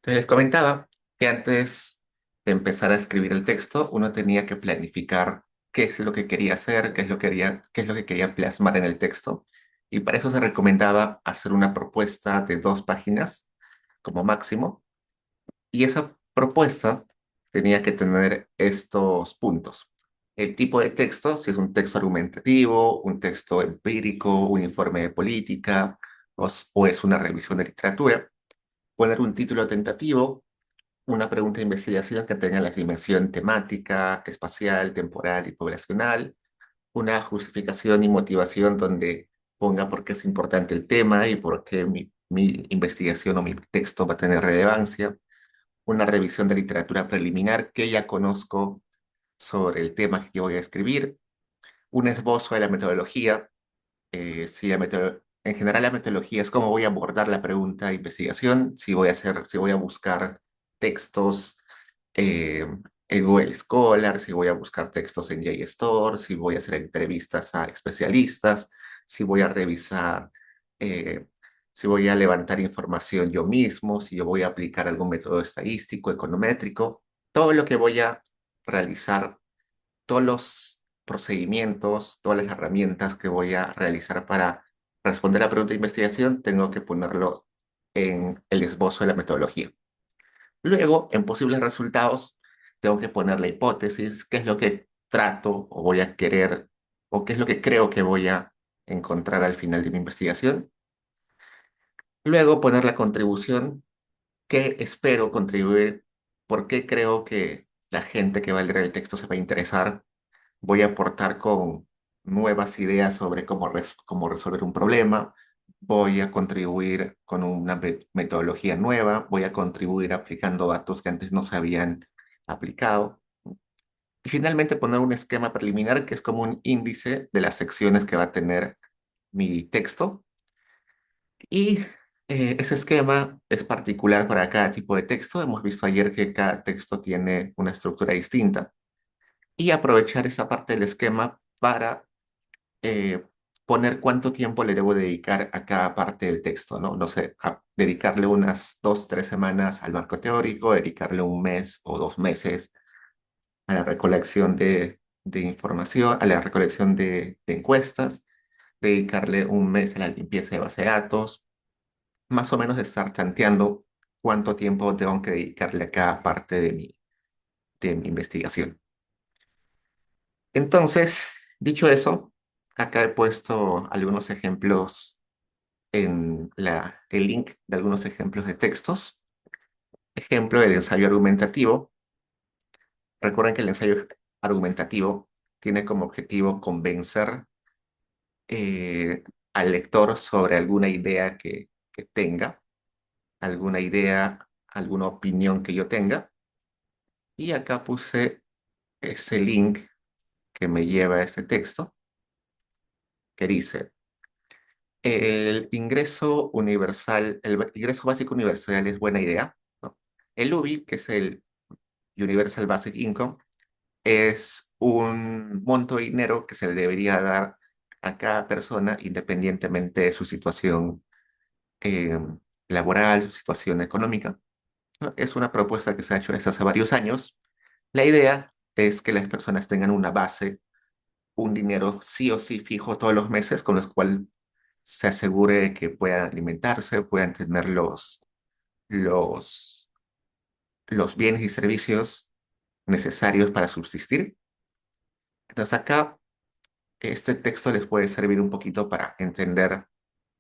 Entonces les comentaba que antes de empezar a escribir el texto, uno tenía que planificar qué es lo que quería hacer, qué es lo que quería plasmar en el texto. Y para eso se recomendaba hacer una propuesta de 2 páginas como máximo. Y esa propuesta tenía que tener estos puntos. El tipo de texto, si es un texto argumentativo, un texto empírico, un informe de política o es una revisión de literatura. Poner un título tentativo, una pregunta de investigación que tenga la dimensión temática, espacial, temporal y poblacional, una justificación y motivación donde ponga por qué es importante el tema y por qué mi investigación o mi texto va a tener relevancia, una revisión de literatura preliminar que ya conozco sobre el tema que voy a escribir, un esbozo de la metodología, si en general la metodología es cómo voy a abordar la pregunta de investigación, si voy a buscar textos eh, en Google Scholar, si voy a buscar textos en JSTOR, si voy a hacer entrevistas a especialistas, si voy a revisar, eh, si voy a levantar información yo mismo, si yo voy a aplicar algún método estadístico, econométrico, todo lo que voy a realizar, todos los procedimientos, todas las herramientas que voy a realizar para responder a la pregunta de investigación, tengo que ponerlo en el esbozo de la metodología. Luego, en posibles resultados, tengo que poner la hipótesis, qué es lo que trato o voy a querer, o qué es lo que creo que voy a encontrar al final de mi investigación. Luego, poner la contribución, qué espero contribuir, por qué creo que la gente que va a leer el texto se va a interesar. Voy a aportar con nuevas ideas sobre cómo resolver un problema, voy a contribuir con una metodología nueva, voy a contribuir aplicando datos que antes no se habían aplicado. Y finalmente poner un esquema preliminar que es como un índice de las secciones que va a tener mi texto. Y ese esquema es particular para cada tipo de texto. Hemos visto ayer que cada texto tiene una estructura distinta. Y aprovechar esa parte del esquema para eh, poner cuánto tiempo le debo dedicar a cada parte del texto, ¿no? No sé, dedicarle unas 2, 3 semanas al marco teórico, dedicarle un mes o 2 meses a la recolección de información, a la recolección de encuestas, dedicarle un mes a la limpieza de base de datos, más o menos estar tanteando cuánto tiempo tengo que dedicarle a cada parte de mi investigación. Entonces, dicho eso, acá he puesto algunos ejemplos en el link de algunos ejemplos de textos. Ejemplo del ensayo argumentativo. Recuerden que el ensayo argumentativo tiene como objetivo convencer eh, al lector sobre alguna idea que tenga, alguna idea, alguna opinión que yo tenga. Y acá puse ese link que me lleva a este texto que dice, el ingreso básico universal es buena idea, ¿no? El UBI, que es el Universal Basic Income, es un monto de dinero que se le debería dar a cada persona independientemente de su situación eh, laboral, su situación económica, ¿no? Es una propuesta que se ha hecho desde hace varios años. La idea es que las personas tengan una base, un dinero sí o sí fijo todos los meses, con los cuales se asegure que puedan alimentarse, puedan tener los, los bienes y servicios necesarios para subsistir. Entonces acá este texto les puede servir un poquito para entender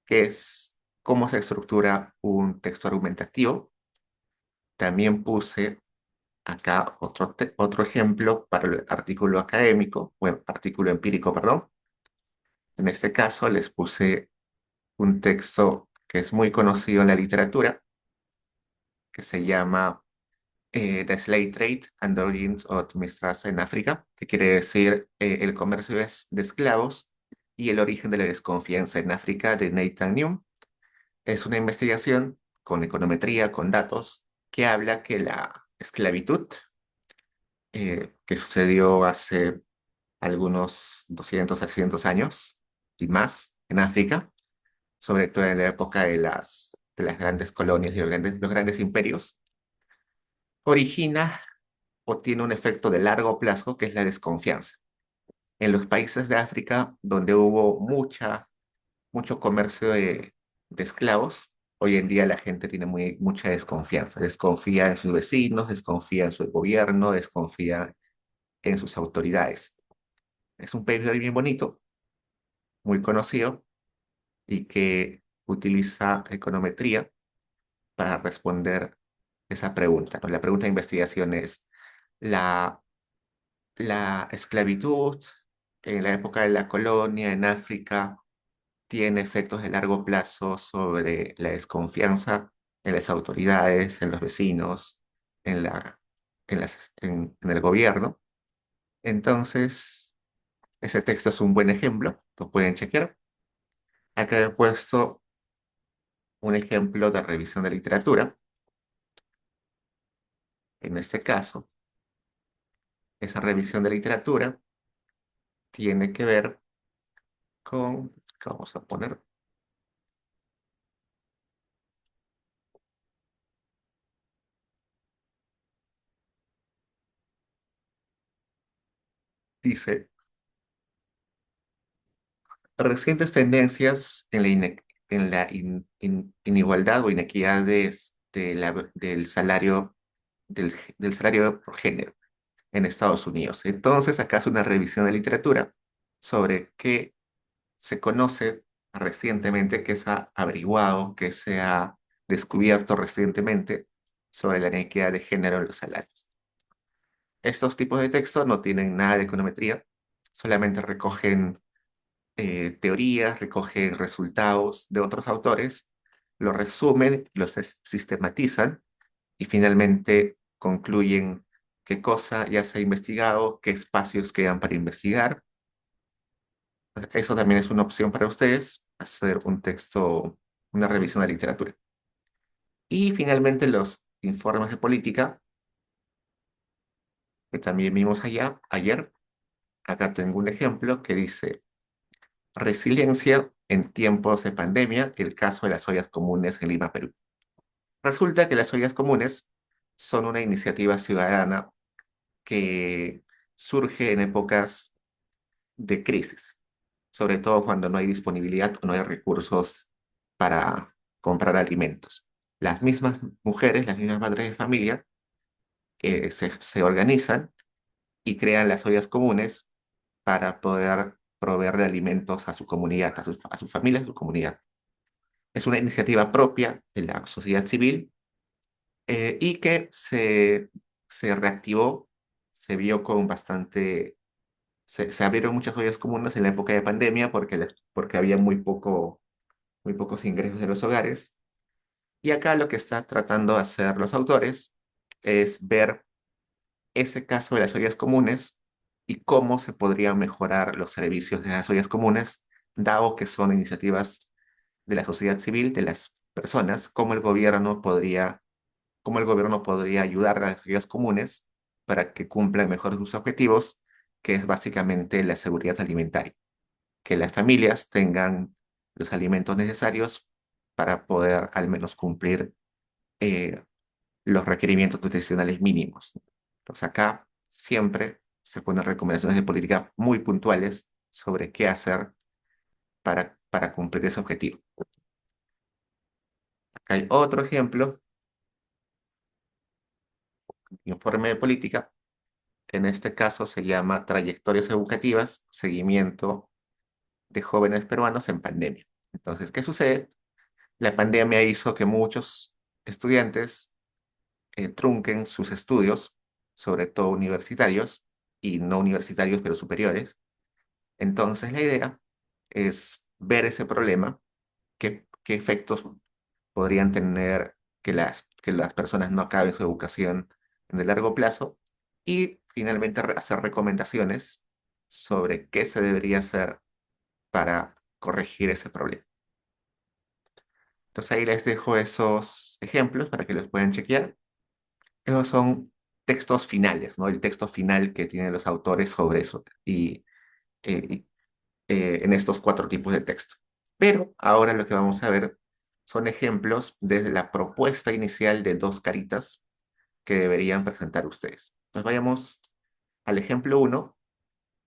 qué es, cómo se estructura un texto argumentativo. También puse acá otro ejemplo para el artículo académico, o el artículo empírico, perdón. En este caso les puse un texto que es muy conocido en la literatura, que se llama The Slave Trade and the Origins of Mistrust en África, que quiere decir el comercio de esclavos y el origen de la desconfianza en África, de Nathan Newman. Es una investigación con econometría, con datos, que habla que la esclavitud, que sucedió hace algunos 200, 300 años y más en África, sobre todo en la época de las grandes colonias y los grandes imperios, origina o tiene un efecto de largo plazo, que es la desconfianza. En los países de África, donde hubo mucho comercio de esclavos, hoy en día la gente tiene mucha desconfianza. Desconfía en sus vecinos, desconfía en su gobierno, desconfía en sus autoridades. Es un país bien bonito, muy conocido y que utiliza econometría para responder esa pregunta, ¿no? La pregunta de investigación es, ¿la, la esclavitud en la época de la colonia en África tiene efectos de largo plazo sobre la desconfianza en las autoridades, en los vecinos, en en el gobierno? Entonces, ese texto es un buen ejemplo, lo pueden chequear. Acá he puesto un ejemplo de revisión de literatura. En este caso, esa revisión de literatura tiene que ver con, ¿qué vamos a poner? Dice, recientes tendencias en en la inigualdad o inequidad del salario, del salario por género en Estados Unidos. Entonces, acá hace una revisión de literatura sobre qué se conoce recientemente, qué se ha averiguado, qué se ha descubierto recientemente sobre la inequidad de género en los salarios. Estos tipos de textos no tienen nada de econometría, solamente recogen teorías, recogen resultados de otros autores, los resumen, sistematizan y finalmente concluyen qué cosa ya se ha investigado, qué espacios quedan para investigar. Eso también es una opción para ustedes, hacer un texto, una revisión de literatura. Y finalmente los informes de política, que también vimos ayer. Acá tengo un ejemplo que dice, resiliencia en tiempos de pandemia, el caso de las ollas comunes en Lima, Perú. Resulta que las ollas comunes son una iniciativa ciudadana que surge en épocas de crisis, sobre todo cuando no hay disponibilidad o no hay recursos para comprar alimentos. Las mismas mujeres, las mismas madres de familia, se organizan y crean las ollas comunes para poder proveer de alimentos a su comunidad, a su familia, a su comunidad. Es una iniciativa propia de la sociedad civil y que se reactivó, se vio con bastante, se abrieron muchas ollas comunes en la época de pandemia porque había muy pocos ingresos de los hogares. Y acá lo que está tratando de hacer los autores es ver ese caso de las ollas comunes y cómo se podrían mejorar los servicios de las ollas comunes, dado que son iniciativas de la sociedad civil, de las personas, cómo el gobierno podría ayudar a las ollas comunes para que cumplan mejor sus objetivos, que es básicamente la seguridad alimentaria, que las familias tengan los alimentos necesarios para poder al menos cumplir eh, los requerimientos nutricionales mínimos. Entonces acá siempre se ponen recomendaciones de política muy puntuales sobre qué hacer para cumplir ese objetivo. Acá hay otro ejemplo, informe de política. En este caso se llama Trayectorias Educativas, Seguimiento de Jóvenes Peruanos en Pandemia. Entonces, ¿qué sucede? La pandemia hizo que muchos estudiantes trunquen sus estudios, sobre todo universitarios y no universitarios, pero superiores. Entonces, la idea es ver ese problema, qué efectos podrían tener que las personas no acaben su educación en el largo plazo y finalmente hacer recomendaciones sobre qué se debería hacer para corregir ese problema. Entonces ahí les dejo esos ejemplos para que los puedan chequear. Esos son textos finales, ¿no? El texto final que tienen los autores sobre eso y, en estos cuatro tipos de texto. Pero ahora lo que vamos a ver son ejemplos desde la propuesta inicial de dos caritas que deberían presentar ustedes. Nos vayamos al ejemplo uno,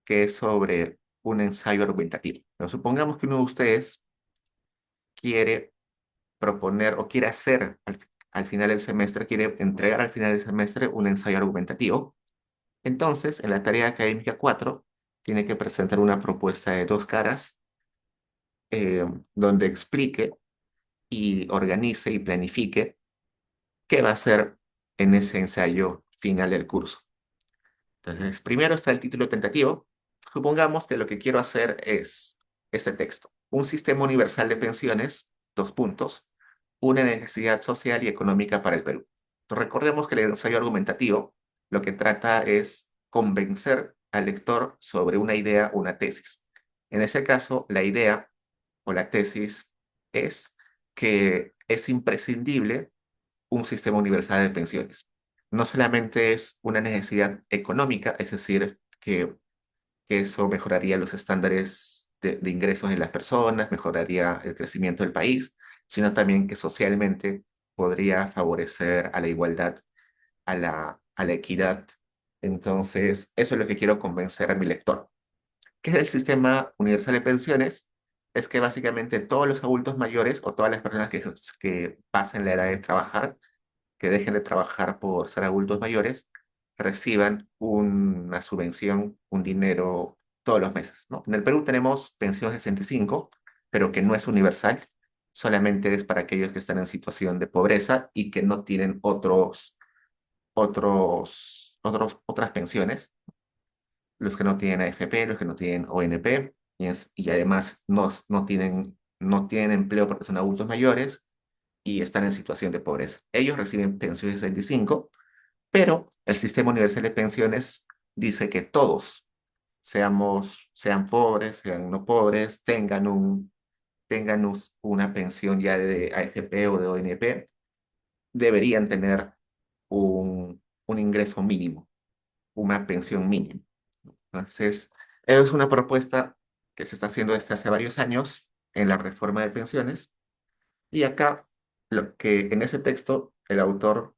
que es sobre un ensayo argumentativo. Pero supongamos que uno de ustedes quiere proponer o quiere hacer al final del semestre, quiere entregar al final del semestre un ensayo argumentativo. Entonces, en la tarea académica 4 tiene que presentar una propuesta de dos caras, donde explique y organice y planifique qué va a hacer en ese ensayo final del curso. Entonces, primero está el título tentativo. Supongamos que lo que quiero hacer es este texto: un sistema universal de pensiones, dos puntos, una necesidad social y económica para el Perú. Entonces, recordemos que el ensayo argumentativo lo que trata es convencer al lector sobre una idea o una tesis. En ese caso, la idea o la tesis es que es imprescindible un sistema universal de pensiones. No solamente es una necesidad económica, es decir, que eso mejoraría los estándares de ingresos de las personas, mejoraría el crecimiento del país, sino también que socialmente podría favorecer a la igualdad, a la equidad. Entonces, eso es lo que quiero convencer a mi lector. ¿Qué es el sistema universal de pensiones? Es que básicamente todos los adultos mayores o todas las personas que pasen la edad de trabajar, que dejen de trabajar por ser adultos mayores, reciban una subvención, un dinero todos los meses, ¿no? En el Perú tenemos pensión 65, pero que no es universal, solamente es para aquellos que están en situación de pobreza y que no tienen otras pensiones, los que no tienen AFP, los que no tienen ONP, y además no tienen empleo porque son adultos mayores y están en situación de pobreza. Ellos reciben pensión 65, pero el sistema universal de pensiones dice que todos, sean pobres, sean no pobres, una pensión ya de AFP o de ONP, deberían tener un ingreso mínimo, una pensión mínima. Entonces, es una propuesta que se está haciendo desde hace varios años en la reforma de pensiones, y acá lo que en ese texto el autor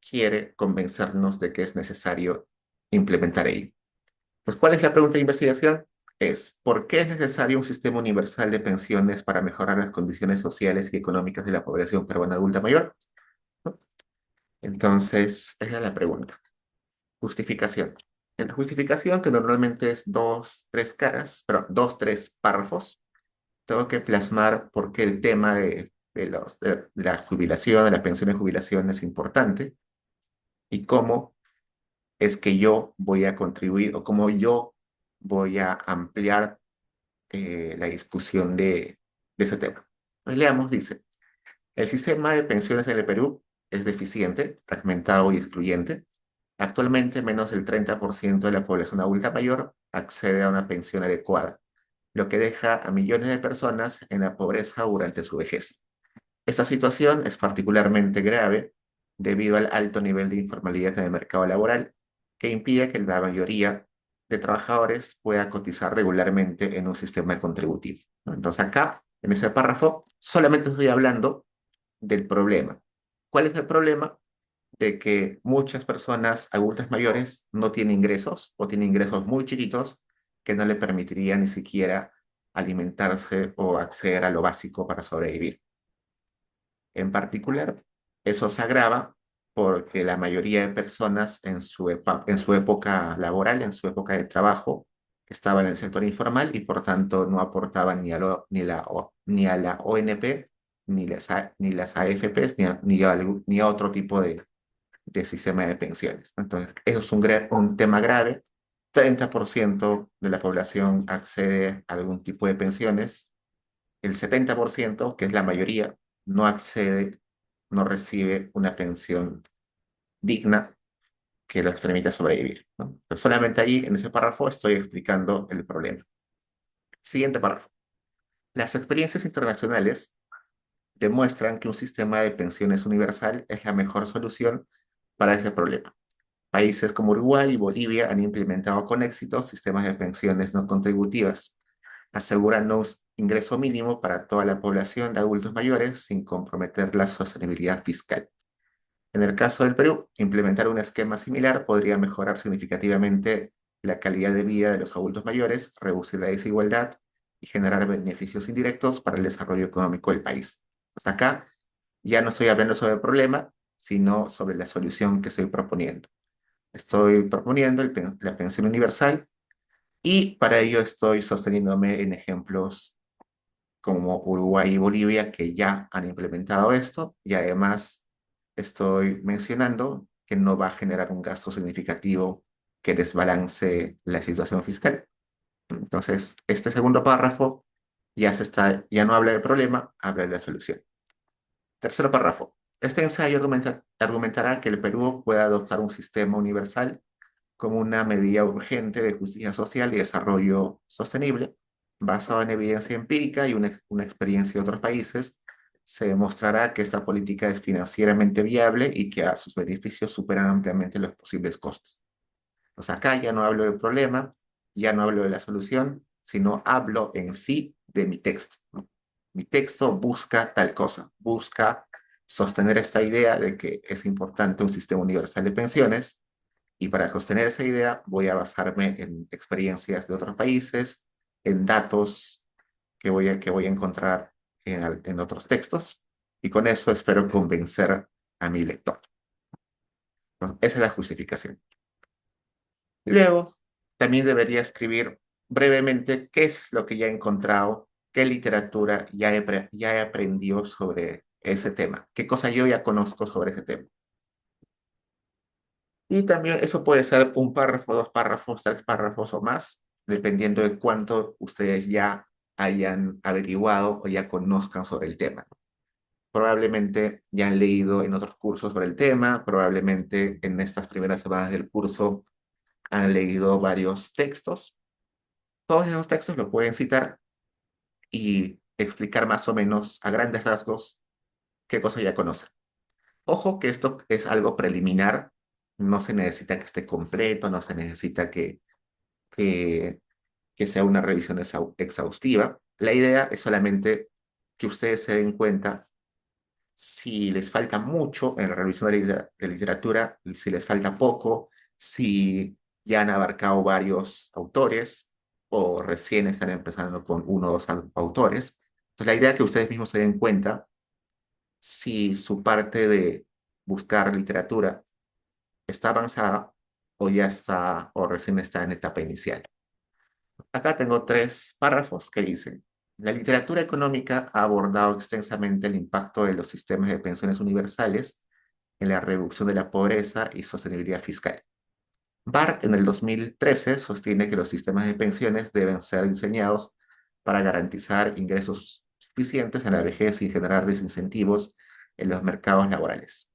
quiere convencernos de que es necesario implementar ello. Pues, ¿cuál es la pregunta de investigación? ¿Por qué es necesario un sistema universal de pensiones para mejorar las condiciones sociales y económicas de la población peruana adulta mayor? ¿No? Entonces, esa es la pregunta. Justificación. En la justificación, que normalmente es dos, tres caras, pero dos, tres párrafos, tengo que plasmar por qué el tema de la jubilación, de la pensión de jubilación es importante, y cómo es que yo voy a contribuir o cómo yo voy a ampliar la discusión de ese tema. Pues leamos, dice: el sistema de pensiones en el Perú es deficiente, fragmentado y excluyente. Actualmente, menos del 30% de la población adulta mayor accede a una pensión adecuada, lo que deja a millones de personas en la pobreza durante su vejez. Esta situación es particularmente grave debido al alto nivel de informalidad en el mercado laboral, que impide que la mayoría de trabajadores pueda cotizar regularmente en un sistema contributivo, ¿no? Entonces acá, en ese párrafo, solamente estoy hablando del problema. ¿Cuál es el problema? De que muchas personas adultas mayores no tienen ingresos o tienen ingresos muy chiquitos que no le permitirían ni siquiera alimentarse o acceder a lo básico para sobrevivir. En particular, eso se agrava porque la mayoría de personas en su época laboral, en su época de trabajo, estaban en el sector informal y por tanto no aportaban ni a la ONP, ni las AFPs, ni a otro tipo de sistema de pensiones. Entonces, eso es un tema grave. 30% de la población accede a algún tipo de pensiones. El 70%, que es la mayoría, no accede, no recibe una pensión digna que les permita sobrevivir, ¿no? Pero solamente ahí, en ese párrafo, estoy explicando el problema. Siguiente párrafo. Las experiencias internacionales demuestran que un sistema de pensiones universal es la mejor solución para ese problema. Países como Uruguay y Bolivia han implementado con éxito sistemas de pensiones no contributivas, asegurando ingreso mínimo para toda la población de adultos mayores sin comprometer la sostenibilidad fiscal. En el caso del Perú, implementar un esquema similar podría mejorar significativamente la calidad de vida de los adultos mayores, reducir la desigualdad y generar beneficios indirectos para el desarrollo económico del país. Pues acá ya no estoy hablando sobre el problema, sino sobre la solución que estoy proponiendo. Estoy proponiendo la pensión universal y para ello estoy sosteniéndome en ejemplos como Uruguay y Bolivia que ya han implementado esto y además estoy mencionando que no va a generar un gasto significativo que desbalance la situación fiscal. Entonces, este segundo párrafo ya no habla del problema, habla de la solución. Tercer párrafo. Este ensayo argumentará que el Perú puede adoptar un sistema universal como una medida urgente de justicia social y desarrollo sostenible, basado en evidencia empírica y una experiencia de otros países. Se demostrará que esta política es financieramente viable y que a sus beneficios superan ampliamente los posibles costos. Pues acá ya no hablo del problema, ya no hablo de la solución, sino hablo en sí de mi texto, ¿no? Mi texto busca tal cosa, busca sostener esta idea de que es importante un sistema universal de pensiones y para sostener esa idea voy a basarme en experiencias de otros países, en datos que voy a encontrar en otros textos y con eso espero convencer a mi lector. Entonces, esa es la justificación. Luego, también debería escribir brevemente qué es lo que ya he encontrado, qué literatura ya he aprendido sobre ese tema, qué cosa yo ya conozco sobre ese tema. Y también eso puede ser un párrafo, dos párrafos, tres párrafos o más, dependiendo de cuánto ustedes ya hayan averiguado o ya conozcan sobre el tema. Probablemente ya han leído en otros cursos sobre el tema, probablemente en estas primeras semanas del curso han leído varios textos. Todos esos textos lo pueden citar y explicar más o menos a grandes rasgos qué cosa ya conocen. Ojo que esto es algo preliminar, no se necesita que esté completo, no se necesita que, que sea una revisión exhaustiva. La idea es solamente que ustedes se den cuenta si les falta mucho en la revisión de literatura, si les falta poco, si ya han abarcado varios autores o recién están empezando con uno o dos autores. Entonces, la idea es que ustedes mismos se den cuenta si su parte de buscar literatura está avanzada o ya está o recién está en etapa inicial. Acá tengo tres párrafos que dicen, la literatura económica ha abordado extensamente el impacto de los sistemas de pensiones universales en la reducción de la pobreza y sostenibilidad fiscal. Barr en el 2013 sostiene que los sistemas de pensiones deben ser diseñados para garantizar ingresos suficientes en la vejez y generar desincentivos en los mercados laborales.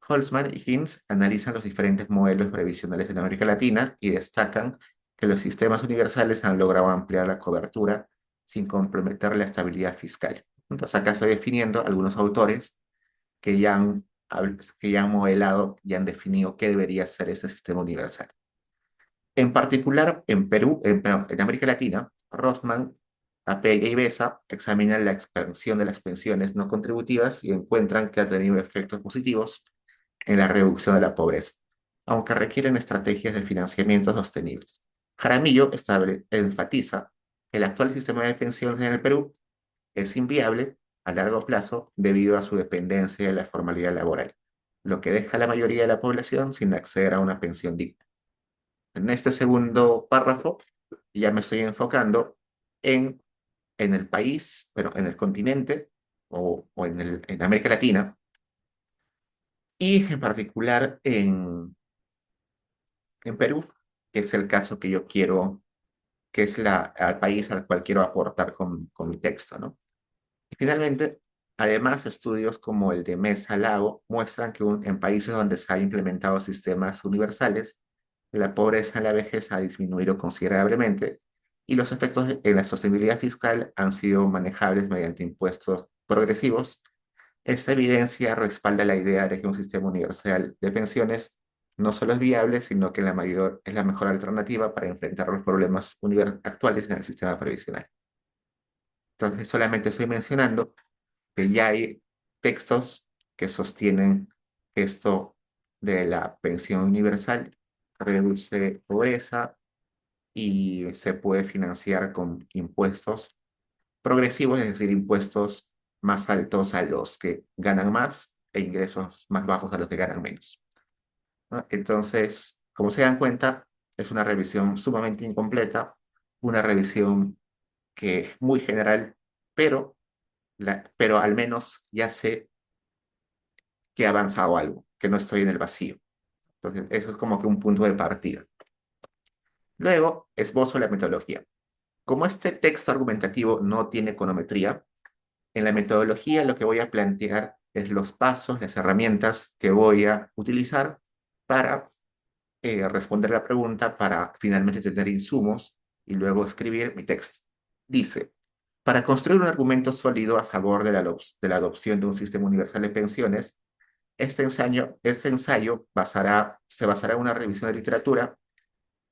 Holzman y Hinz analizan los diferentes modelos previsionales en América Latina y destacan que los sistemas universales han logrado ampliar la cobertura sin comprometer la estabilidad fiscal. Entonces acá estoy definiendo algunos autores que ya han modelado y han definido qué debería ser ese sistema universal. En particular, en Perú, en América Latina, Rothman, Apella y Besa examinan la expansión de las pensiones no contributivas y encuentran que ha tenido efectos positivos en la reducción de la pobreza, aunque requieren estrategias de financiamiento sostenibles. Jaramillo enfatiza que el actual sistema de pensiones en el Perú es inviable a largo plazo debido a su dependencia de la formalidad laboral, lo que deja a la mayoría de la población sin acceder a una pensión digna. En este segundo párrafo ya me estoy enfocando en, en el país, pero en el continente o en América Latina y en particular en Perú, que es el caso que yo quiero, que es al país al cual quiero aportar con mi texto, ¿no? Y finalmente, además, estudios como el de Mesa Lago muestran que en países donde se han implementado sistemas universales, la pobreza en la vejez ha disminuido considerablemente y los efectos en la sostenibilidad fiscal han sido manejables mediante impuestos progresivos. Esta evidencia respalda la idea de que un sistema universal de pensiones no solo es viable, sino que es la mejor alternativa para enfrentar los problemas actuales en el sistema previsional. Entonces, solamente estoy mencionando que ya hay textos que sostienen Esto de la pensión universal reduce pobreza y se puede financiar con impuestos progresivos, es decir, impuestos más altos a los que ganan más e ingresos más bajos a los que ganan menos, ¿no? Entonces, como se dan cuenta, es una revisión sumamente incompleta, una revisión que es muy general, pero, pero al menos ya sé que he avanzado algo, que no estoy en el vacío. Entonces, eso es como que un punto de partida. Luego, esbozo la metodología. Como este texto argumentativo no tiene econometría, en la metodología lo que voy a plantear es los pasos, las herramientas que voy a utilizar para responder la pregunta, para finalmente tener insumos y luego escribir mi texto. Dice, para construir un argumento sólido a favor de la adopción de un sistema universal de pensiones, este ensayo se basará en una revisión de literatura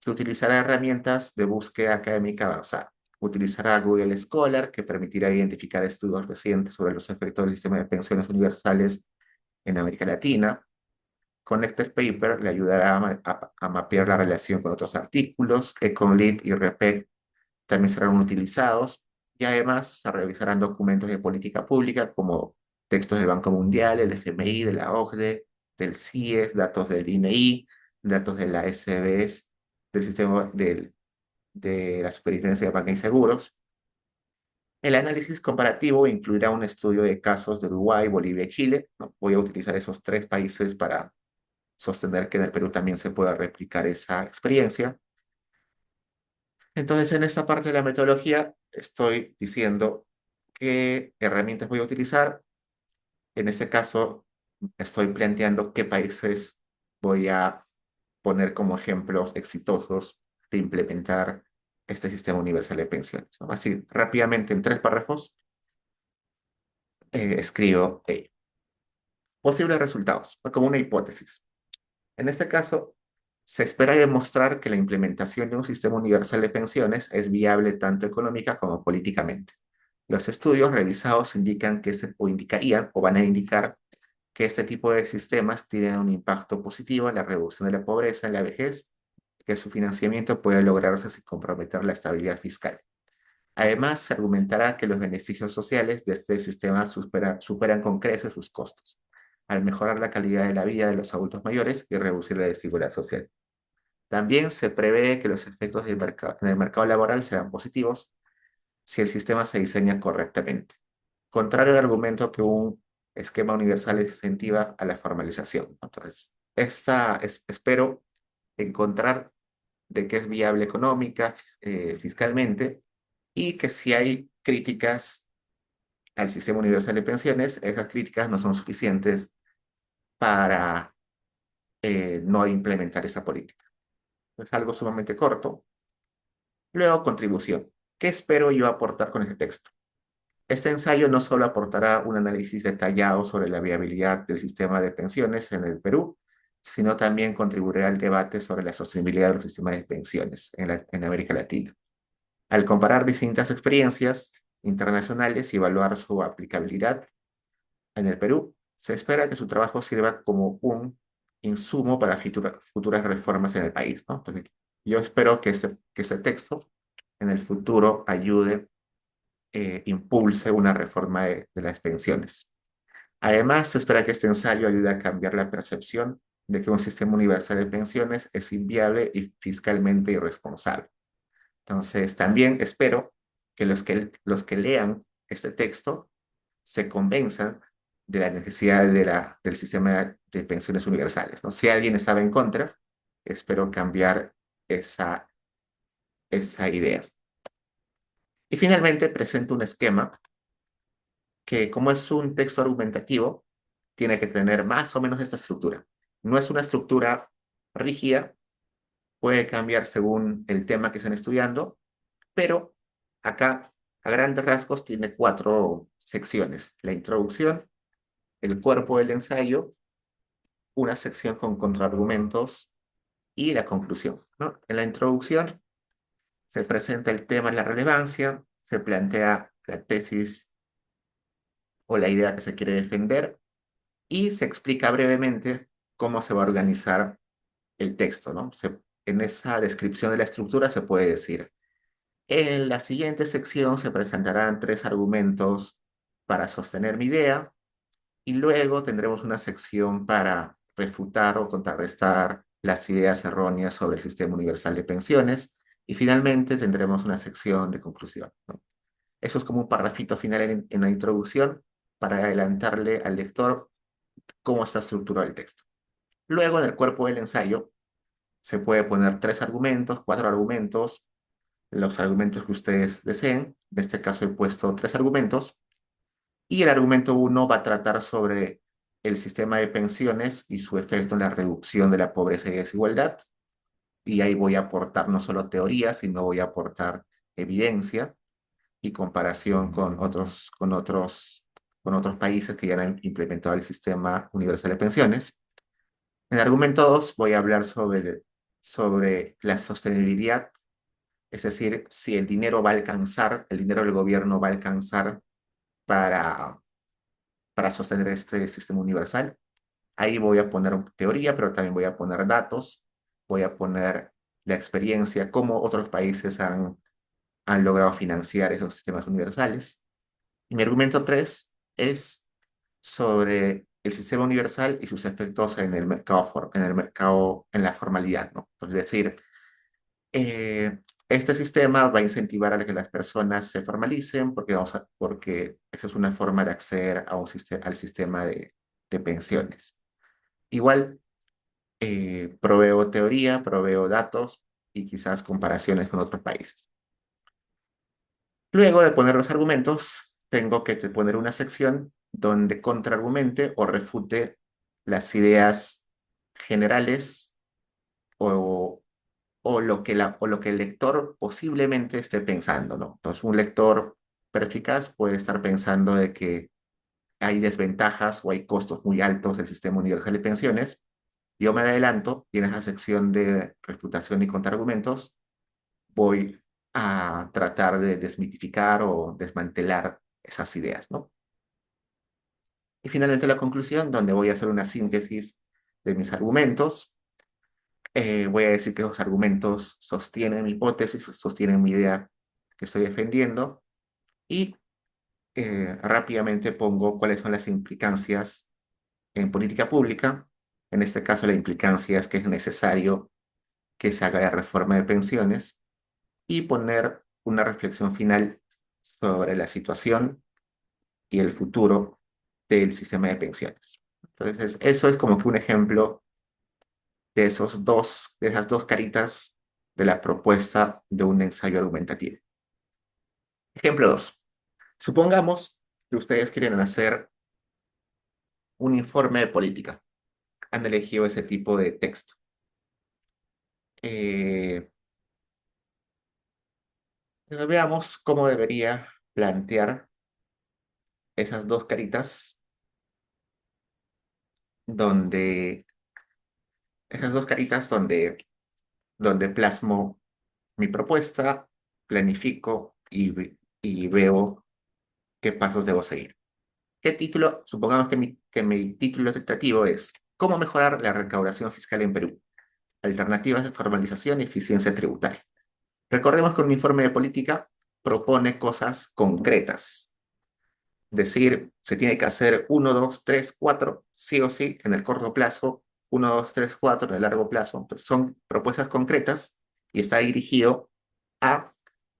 que utilizará herramientas de búsqueda académica avanzada. Utilizará Google Scholar, que permitirá identificar estudios recientes sobre los efectos del sistema de pensiones universales en América Latina. Connected Paper le ayudará a mapear la relación con otros artículos. Econlit y REPEC también serán utilizados. Y además se revisarán documentos de política pública como textos del Banco Mundial, el FMI, de la OCDE, del CIES, datos del INEI, datos de la SBS, del sistema de la Superintendencia de Banca y Seguros. El análisis comparativo incluirá un estudio de casos de Uruguay, Bolivia y Chile, ¿no? Voy a utilizar esos tres países para sostener que en el Perú también se pueda replicar esa experiencia. Entonces, en esta parte de la metodología estoy diciendo qué herramientas voy a utilizar. En este caso, estoy planteando qué países voy a poner como ejemplos exitosos de implementar este sistema universal de pensiones, ¿no? Así, rápidamente, en tres párrafos, escribo posibles resultados, o como una hipótesis. En este caso, se espera demostrar que la implementación de un sistema universal de pensiones es viable tanto económica como políticamente. Los estudios revisados indican que o indicarían o van a indicar que este tipo de sistemas tienen un impacto positivo en la reducción de la pobreza en la vejez, que su financiamiento puede lograrse sin comprometer la estabilidad fiscal. Además, se argumentará que los beneficios sociales de este sistema superan con creces sus costos, al mejorar la calidad de la vida de los adultos mayores y reducir la desigualdad social. También se prevé que los efectos en el mercado laboral serán positivos si el sistema se diseña correctamente, contrario al argumento que un esquema universal incentiva a la formalización. Entonces, espero encontrar de que es viable económica, fiscalmente, y que si hay críticas al sistema universal de pensiones, esas críticas no son suficientes para no implementar esa política. Es algo sumamente corto. Luego, contribución. ¿Qué espero yo aportar con este texto? Este ensayo no solo aportará un análisis detallado sobre la viabilidad del sistema de pensiones en el Perú, sino también contribuirá al debate sobre la sostenibilidad de los sistemas de pensiones en América Latina. Al comparar distintas experiencias internacionales y evaluar su aplicabilidad en el Perú, se espera que su trabajo sirva como un insumo para futuras reformas en el país, ¿no? Entonces, yo espero que este texto en el futuro ayude, impulse una reforma de las pensiones. Además, se espera que este ensayo ayude a cambiar la percepción de que un sistema universal de pensiones es inviable y fiscalmente irresponsable. Entonces, también espero que los que lean este texto se convenzan de la necesidad del sistema de pensiones universales, ¿no? Si alguien estaba en contra, espero cambiar esa, esa idea. Y finalmente presento un esquema que, como es un texto argumentativo, tiene que tener más o menos esta estructura. No es una estructura rígida, puede cambiar según el tema que estén estudiando, pero acá, a grandes rasgos, tiene cuatro secciones: la introducción, el cuerpo del ensayo, una sección con contraargumentos y la conclusión, ¿no? En la introducción se presenta el tema, la relevancia, se plantea la tesis o la idea que se quiere defender, y se explica brevemente cómo se va a organizar el texto, ¿no? En esa descripción de la estructura se puede decir, en la siguiente sección se presentarán tres argumentos para sostener mi idea y luego tendremos una sección para refutar o contrarrestar las ideas erróneas sobre el sistema universal de pensiones y finalmente tendremos una sección de conclusión, ¿no? Eso es como un parrafito final en la introducción para adelantarle al lector cómo está estructurado el texto. Luego, en el cuerpo del ensayo, se puede poner tres argumentos, cuatro argumentos, los argumentos que ustedes deseen. En este caso he puesto tres argumentos. Y el argumento uno va a tratar sobre el sistema de pensiones y su efecto en la reducción de la pobreza y desigualdad. Y ahí voy a aportar no solo teoría, sino voy a aportar evidencia y comparación con otros países que ya han implementado el sistema universal de pensiones. En el argumento 2 voy a hablar sobre la sostenibilidad, es decir, si el dinero va a alcanzar, el dinero del gobierno va a alcanzar para, para sostener este sistema universal. Ahí voy a poner teoría, pero también voy a poner datos, voy a poner la experiencia, cómo otros países han logrado financiar esos sistemas universales. Y mi argumento 3 es sobre el sistema universal y sus efectos en la formalidad, ¿no? Es decir, eh, este sistema va a incentivar a que las personas se formalicen porque esa es una forma de acceder al sistema de pensiones. Igual, proveo teoría, proveo datos y quizás comparaciones con otros países. Luego de poner los argumentos, tengo que poner una sección donde contraargumente o refute las ideas generales o, o lo que el lector posiblemente esté pensando, ¿no? Entonces, un lector perspicaz puede estar pensando de que hay desventajas o hay costos muy altos del sistema universal de pensiones. Yo me adelanto y en esa sección de refutación y contraargumentos voy a tratar de desmitificar o desmantelar esas ideas, ¿no? Y finalmente la conclusión, donde voy a hacer una síntesis de mis argumentos. Voy a decir que los argumentos sostienen mi hipótesis, sostienen mi idea que estoy defendiendo y rápidamente pongo cuáles son las implicancias en política pública. En este caso, la implicancia es que es necesario que se haga la reforma de pensiones y poner una reflexión final sobre la situación y el futuro del sistema de pensiones. Entonces, eso es como que un ejemplo de esas dos caritas de la propuesta de un ensayo argumentativo. Ejemplo 2. Supongamos que ustedes quieren hacer un informe de política. Han elegido ese tipo de texto. Eh, Veamos cómo debería plantear esas dos caritas donde donde plasmo mi propuesta, planifico y veo qué pasos debo seguir. ¿Qué título? Supongamos que mi título tentativo es ¿Cómo mejorar la recaudación fiscal en Perú? Alternativas de formalización y eficiencia tributaria. Recordemos que un informe de política propone cosas concretas. Decir, se tiene que hacer uno, 2, 3, 4, sí o sí, en el corto plazo, uno, 2, 3, 4, en el largo plazo. Entonces, son propuestas concretas y está dirigido a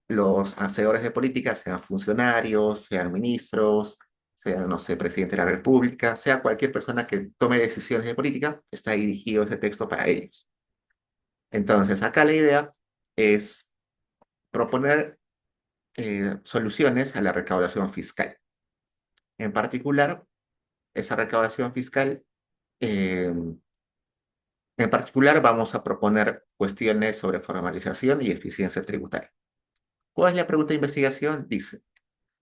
los hacedores de política, sean funcionarios, sean ministros, sean, no sé, presidente de la República, sea cualquier persona que tome decisiones de política, está dirigido ese texto para ellos. Entonces, acá la idea es proponer soluciones a la recaudación fiscal. En particular, esa recaudación fiscal, eh, en particular vamos a proponer cuestiones sobre formalización y eficiencia tributaria. ¿Cuál es la pregunta de investigación? Dice,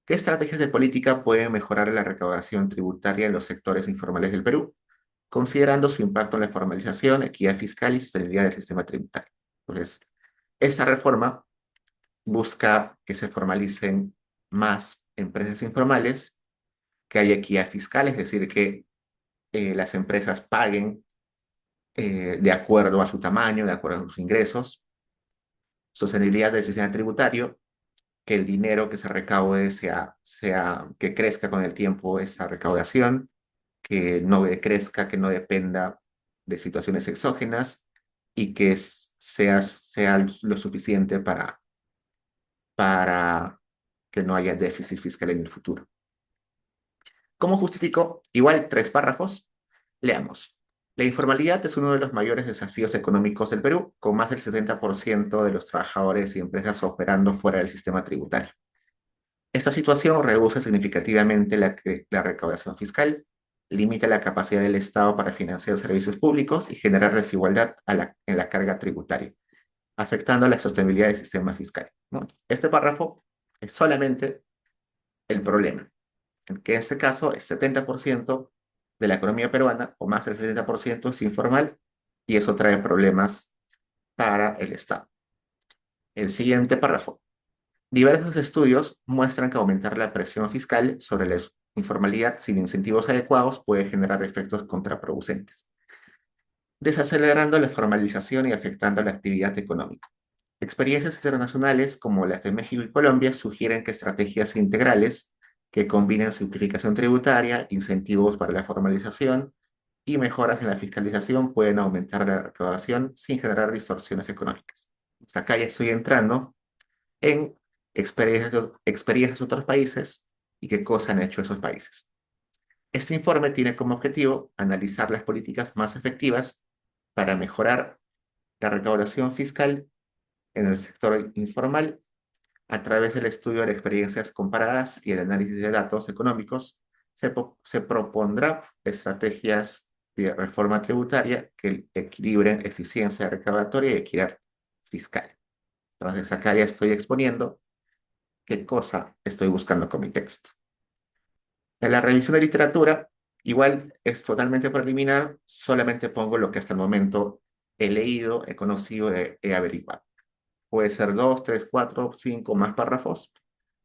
¿qué estrategias de política pueden mejorar la recaudación tributaria en los sectores informales del Perú, considerando su impacto en la formalización, equidad fiscal y sostenibilidad del sistema tributario? Entonces, esta reforma busca que se formalicen más empresas informales, que haya equidad fiscal, es decir, que las empresas paguen de acuerdo a su tamaño, de acuerdo a sus ingresos, sostenibilidad del sistema tributario, que el dinero que se recaude que crezca con el tiempo esa recaudación, que no decrezca, que no dependa de situaciones exógenas y que sea lo suficiente para que no haya déficit fiscal en el futuro. ¿Cómo justificó? Igual 3 párrafos. Leamos. La informalidad es uno de los mayores desafíos económicos del Perú, con más del 70% de los trabajadores y empresas operando fuera del sistema tributario. Esta situación reduce significativamente la recaudación fiscal, limita la capacidad del Estado para financiar servicios públicos y generar desigualdad en la carga tributaria, afectando la sostenibilidad del sistema fiscal, ¿no? Este párrafo es solamente el problema, en que en este caso el 70% de la economía peruana, o más del 70%, es informal y eso trae problemas para el Estado. El siguiente párrafo. Diversos estudios muestran que aumentar la presión fiscal sobre la informalidad sin incentivos adecuados puede generar efectos contraproducentes, desacelerando la formalización y afectando la actividad económica. Experiencias internacionales como las de México y Colombia sugieren que estrategias integrales que combinen simplificación tributaria, incentivos para la formalización y mejoras en la fiscalización pueden aumentar la recaudación sin generar distorsiones económicas. Acá ya estoy entrando en experiencias de otros países y qué cosas han hecho esos países. Este informe tiene como objetivo analizar las políticas más efectivas para mejorar la recaudación fiscal en el sector informal a través del estudio de experiencias comparadas y el análisis de datos económicos. Se propondrá estrategias de reforma tributaria que equilibren eficiencia recaudatoria y equidad fiscal. Entonces, acá ya estoy exponiendo qué cosa estoy buscando con mi texto. En la revisión de literatura, igual es totalmente preliminar, solamente pongo lo que hasta el momento he leído, he conocido, he averiguado. Puede ser 2, 3, 4, 5 más párrafos.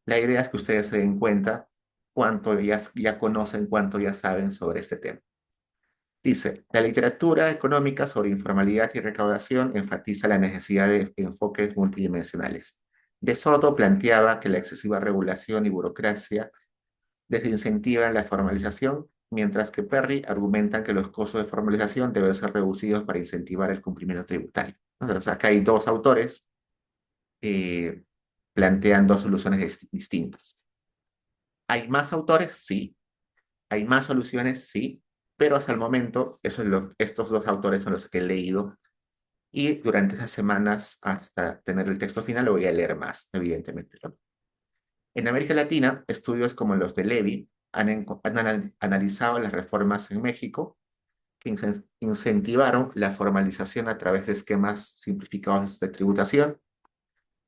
La idea es que ustedes se den cuenta cuánto ya conocen, cuánto ya saben sobre este tema. Dice, la literatura económica sobre informalidad y recaudación enfatiza la necesidad de enfoques multidimensionales. De Soto planteaba que la excesiva regulación y burocracia desincentivan la formalización, mientras que Perry argumentan que los costos de formalización deben ser reducidos para incentivar el cumplimiento tributario. Entonces, acá hay dos autores eh, planteando soluciones distintas. ¿Hay más autores? Sí. ¿Hay más soluciones? Sí. Pero hasta el momento, estos dos autores son los que he leído y durante esas semanas, hasta tener el texto final, lo voy a leer más, evidentemente, ¿no? En América Latina, estudios como los de Levy han analizado las reformas en México que incentivaron la formalización a través de esquemas simplificados de tributación.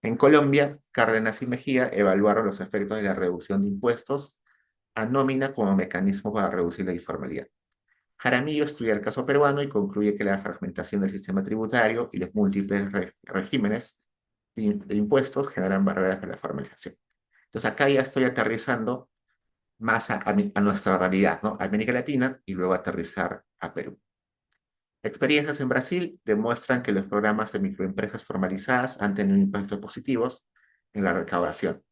En Colombia, Cárdenas y Mejía evaluaron los efectos de la reducción de impuestos a nómina como mecanismo para reducir la informalidad. Jaramillo estudia el caso peruano y concluye que la fragmentación del sistema tributario y los múltiples regímenes de impuestos generan barreras para la formalización. Entonces acá ya estoy aterrizando más a nuestra realidad, ¿no? A América Latina y luego aterrizar a Perú. Experiencias en Brasil demuestran que los programas de microempresas formalizadas han tenido impactos positivos en la recaudación.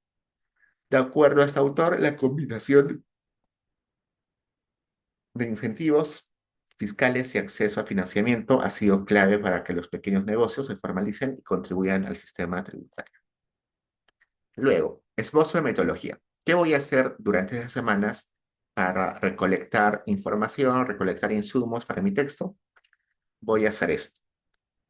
De acuerdo a este autor, la combinación de incentivos fiscales y acceso a financiamiento ha sido clave para que los pequeños negocios se formalicen y contribuyan al sistema tributario. Luego, esbozo de metodología. ¿Qué voy a hacer durante esas semanas para recolectar información, recolectar insumos para mi texto? Voy a hacer esto.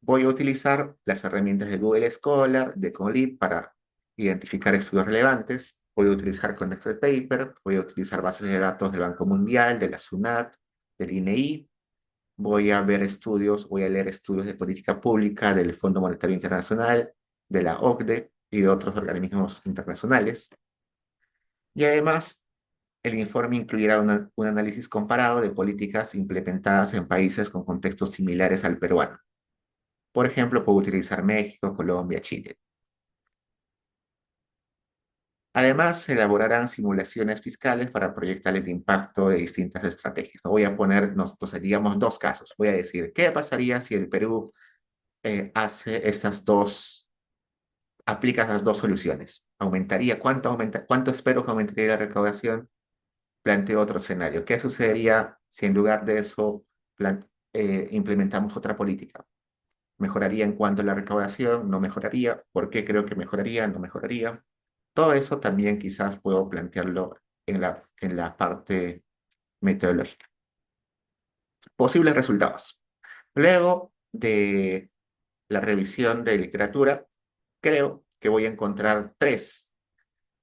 Voy a utilizar las herramientas de Google Scholar, de Colib para identificar estudios relevantes. Voy a utilizar Connected Paper, voy a utilizar bases de datos del Banco Mundial, de la SUNAT, del INEI. Voy a ver estudios, voy a leer estudios de política pública del Fondo Monetario Internacional, de la OCDE y de otros organismos internacionales. Y además, el informe incluirá un análisis comparado de políticas implementadas en países con contextos similares al peruano. Por ejemplo, puedo utilizar México, Colombia, Chile. Además, se elaborarán simulaciones fiscales para proyectar el impacto de distintas estrategias. Voy a poner, entonces, digamos, dos casos. Voy a decir, ¿qué pasaría si el Perú hace estas dos, aplica esas dos soluciones? ¿Cuánto espero que aumentaría la recaudación? Planteo otro escenario. ¿Qué sucedería si en lugar de eso implementamos otra política? ¿Mejoraría en cuanto a la recaudación? ¿No mejoraría? ¿Por qué creo que mejoraría? ¿No mejoraría? Todo eso también quizás puedo plantearlo en la parte metodológica. Posibles resultados. Luego de la revisión de literatura, creo que voy a encontrar tres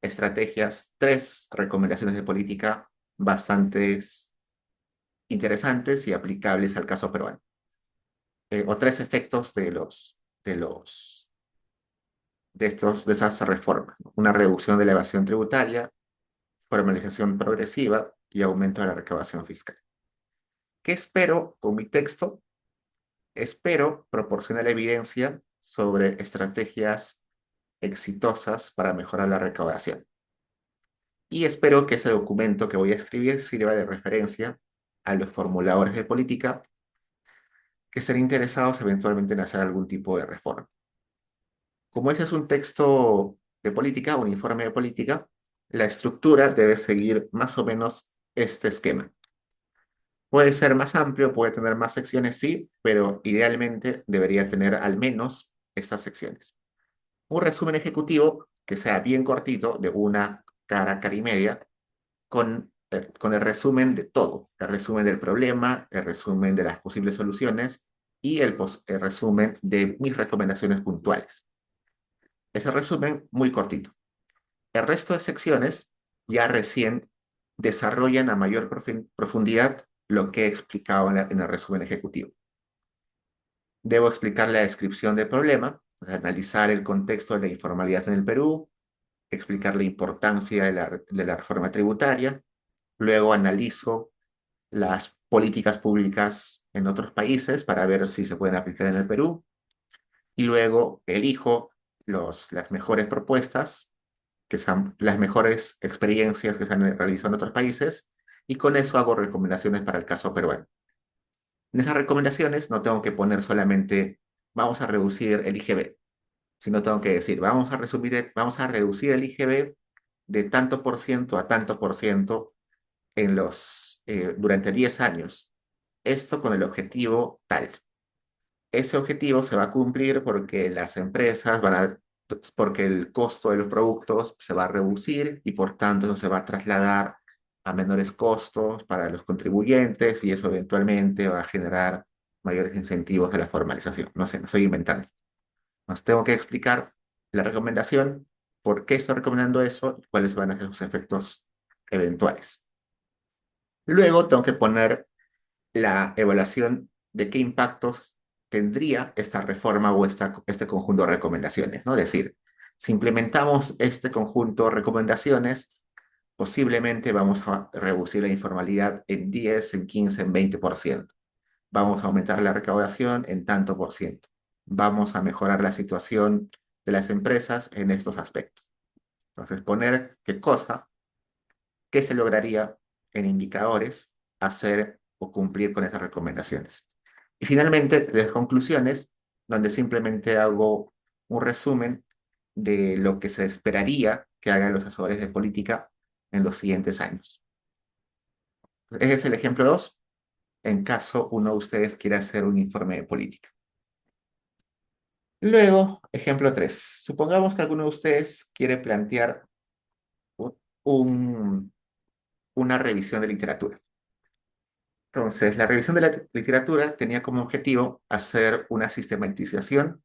estrategias, tres recomendaciones de política bastante interesantes y aplicables al caso peruano. O tres efectos de esas reformas, ¿no? Una reducción de la evasión tributaria, formalización progresiva y aumento de la recaudación fiscal. ¿Qué espero con mi texto? Espero proporcionar evidencia sobre estrategias exitosas para mejorar la recaudación. Y espero que ese documento que voy a escribir sirva de referencia a los formuladores de política que estén interesados eventualmente en hacer algún tipo de reforma. Como ese es un texto de política, un informe de política, la estructura debe seguir más o menos este esquema. Puede ser más amplio, puede tener más secciones, sí, pero idealmente debería tener al menos estas secciones. Un resumen ejecutivo que sea bien cortito, de una cara y media, con el resumen de todo, el resumen del problema, el resumen de las posibles soluciones y el resumen de mis recomendaciones puntuales. Ese resumen muy cortito. El resto de secciones ya recién desarrollan a mayor profundidad lo que he explicado en el resumen ejecutivo. Debo explicar la descripción del problema, analizar el contexto de la informalidad en el Perú, explicar la importancia de la reforma tributaria, luego analizo las políticas públicas en otros países para ver si se pueden aplicar en el Perú, y luego elijo las mejores propuestas que son las mejores experiencias que se han realizado en otros países, y con eso hago recomendaciones para el caso peruano. En esas recomendaciones no tengo que poner solamente vamos a reducir el IGB, sino tengo que decir vamos a reducir el IGB de tanto por ciento a tanto por ciento durante 10 años. Esto con el objetivo tal. Ese objetivo se va a cumplir porque las empresas porque el costo de los productos se va a reducir y por tanto eso se va a trasladar a menores costos para los contribuyentes y eso eventualmente va a generar mayores incentivos de la formalización. No sé, no estoy inventando. Nos tengo que explicar la recomendación, por qué estoy recomendando eso y cuáles van a ser sus efectos eventuales. Luego tengo que poner la evaluación de qué impactos tendría esta reforma o este conjunto de recomendaciones, ¿no? Es decir, si implementamos este conjunto de recomendaciones, posiblemente vamos a reducir la informalidad en 10, en 15, en 20%. Vamos a aumentar la recaudación en tanto por ciento. Vamos a mejorar la situación de las empresas en estos aspectos. Entonces, poner qué se lograría en indicadores hacer o cumplir con esas recomendaciones. Y finalmente, las conclusiones, donde simplemente hago un resumen de lo que se esperaría que hagan los asesores de política en los siguientes años. Ese es el ejemplo 2, en caso uno de ustedes quiera hacer un informe de política. Luego, ejemplo 3. Supongamos que alguno de ustedes quiere plantear un- una revisión de literatura. Entonces, la revisión de la literatura tenía como objetivo hacer una sistematización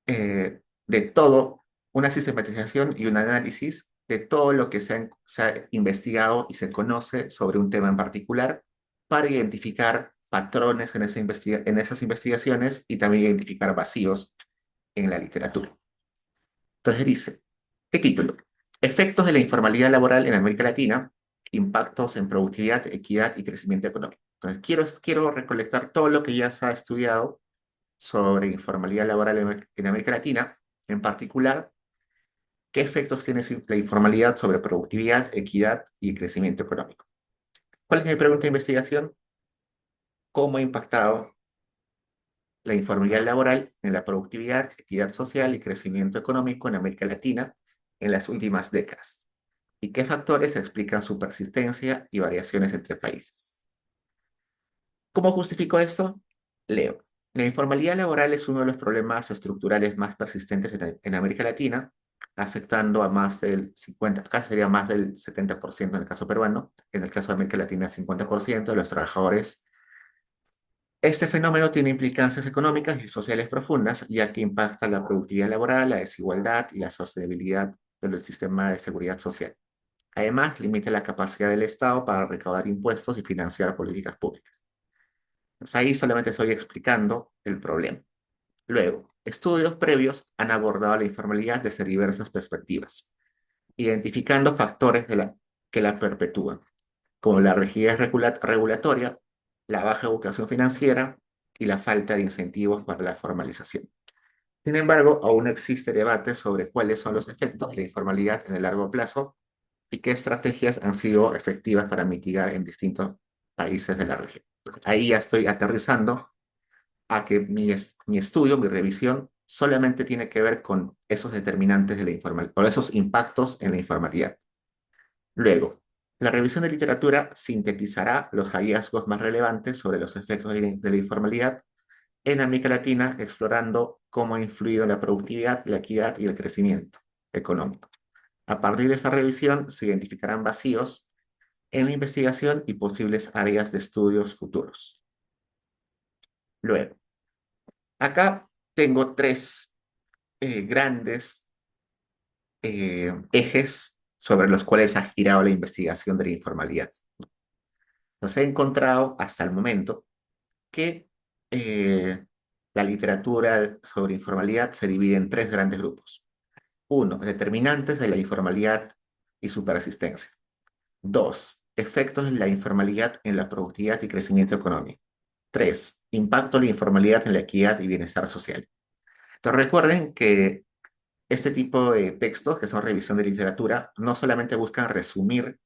de todo, una sistematización y un análisis de todo lo que se ha investigado y se conoce sobre un tema en particular para identificar patrones en esas investigaciones y también identificar vacíos en la literatura. Entonces dice, ¿qué título? Efectos de la informalidad laboral en América Latina, impactos en productividad, equidad y crecimiento económico. Entonces, quiero recolectar todo lo que ya se ha estudiado sobre informalidad laboral en América Latina, en particular, ¿Qué efectos tiene la informalidad sobre productividad, equidad y crecimiento económico? ¿Cuál es mi pregunta de investigación? ¿Cómo ha impactado la informalidad laboral en la productividad, equidad social y crecimiento económico en América Latina en las últimas décadas? ¿Y qué factores explican su persistencia y variaciones entre países? ¿Cómo justifico esto? Leo. La informalidad laboral es uno de los problemas estructurales más persistentes en América Latina, afectando a más del 50, acá sería más del 70% en el caso peruano, en el caso de América Latina 50% de los trabajadores. Este fenómeno tiene implicancias económicas y sociales profundas, ya que impacta la productividad laboral, la desigualdad y la sostenibilidad del sistema de seguridad social. Además, limita la capacidad del Estado para recaudar impuestos y financiar políticas públicas. Pues ahí solamente estoy explicando el problema. Luego, estudios previos han abordado la informalidad desde diversas perspectivas, identificando factores que la perpetúan, como la rigidez regulatoria, la baja educación financiera y la falta de incentivos para la formalización. Sin embargo, aún existe debate sobre cuáles son los efectos de la informalidad en el largo plazo y qué estrategias han sido efectivas para mitigar en distintos países de la región. Ahí ya estoy aterrizando a que mi estudio, mi revisión, solamente tiene que ver con esos determinantes de la informalidad, o esos impactos en la informalidad. Luego, la revisión de literatura sintetizará los hallazgos más relevantes sobre los efectos de la informalidad en América Latina, explorando cómo ha influido la productividad, la equidad y el crecimiento económico. A partir de esta revisión se identificarán vacíos en la investigación y posibles áreas de estudios futuros. Luego, acá tengo tres grandes ejes sobre los cuales ha girado la investigación de la informalidad. Nos he encontrado hasta el momento que eh, la literatura sobre informalidad se divide en tres grandes grupos. Uno, determinantes de la informalidad y su persistencia. Dos, efectos de la informalidad en la productividad y crecimiento económico. Tres, impacto de la informalidad en la equidad y bienestar social. Entonces recuerden que este tipo de textos, que son revisión de literatura, no solamente buscan resumir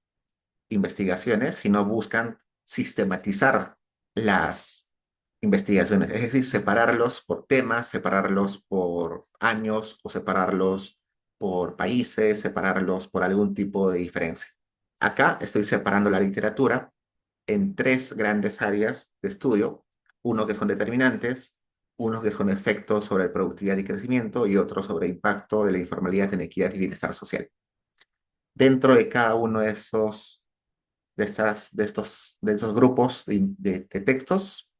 investigaciones, sino buscan sistematizar las investigaciones, es decir, separarlos por temas, separarlos por años o separarlos por países, separarlos por algún tipo de diferencia. Acá estoy separando la literatura en tres grandes áreas de estudio, uno que son determinantes, uno que son efectos sobre productividad y crecimiento y otro sobre impacto de la informalidad en equidad y bienestar social. Dentro de cada uno de esos, de estos grupos de textos,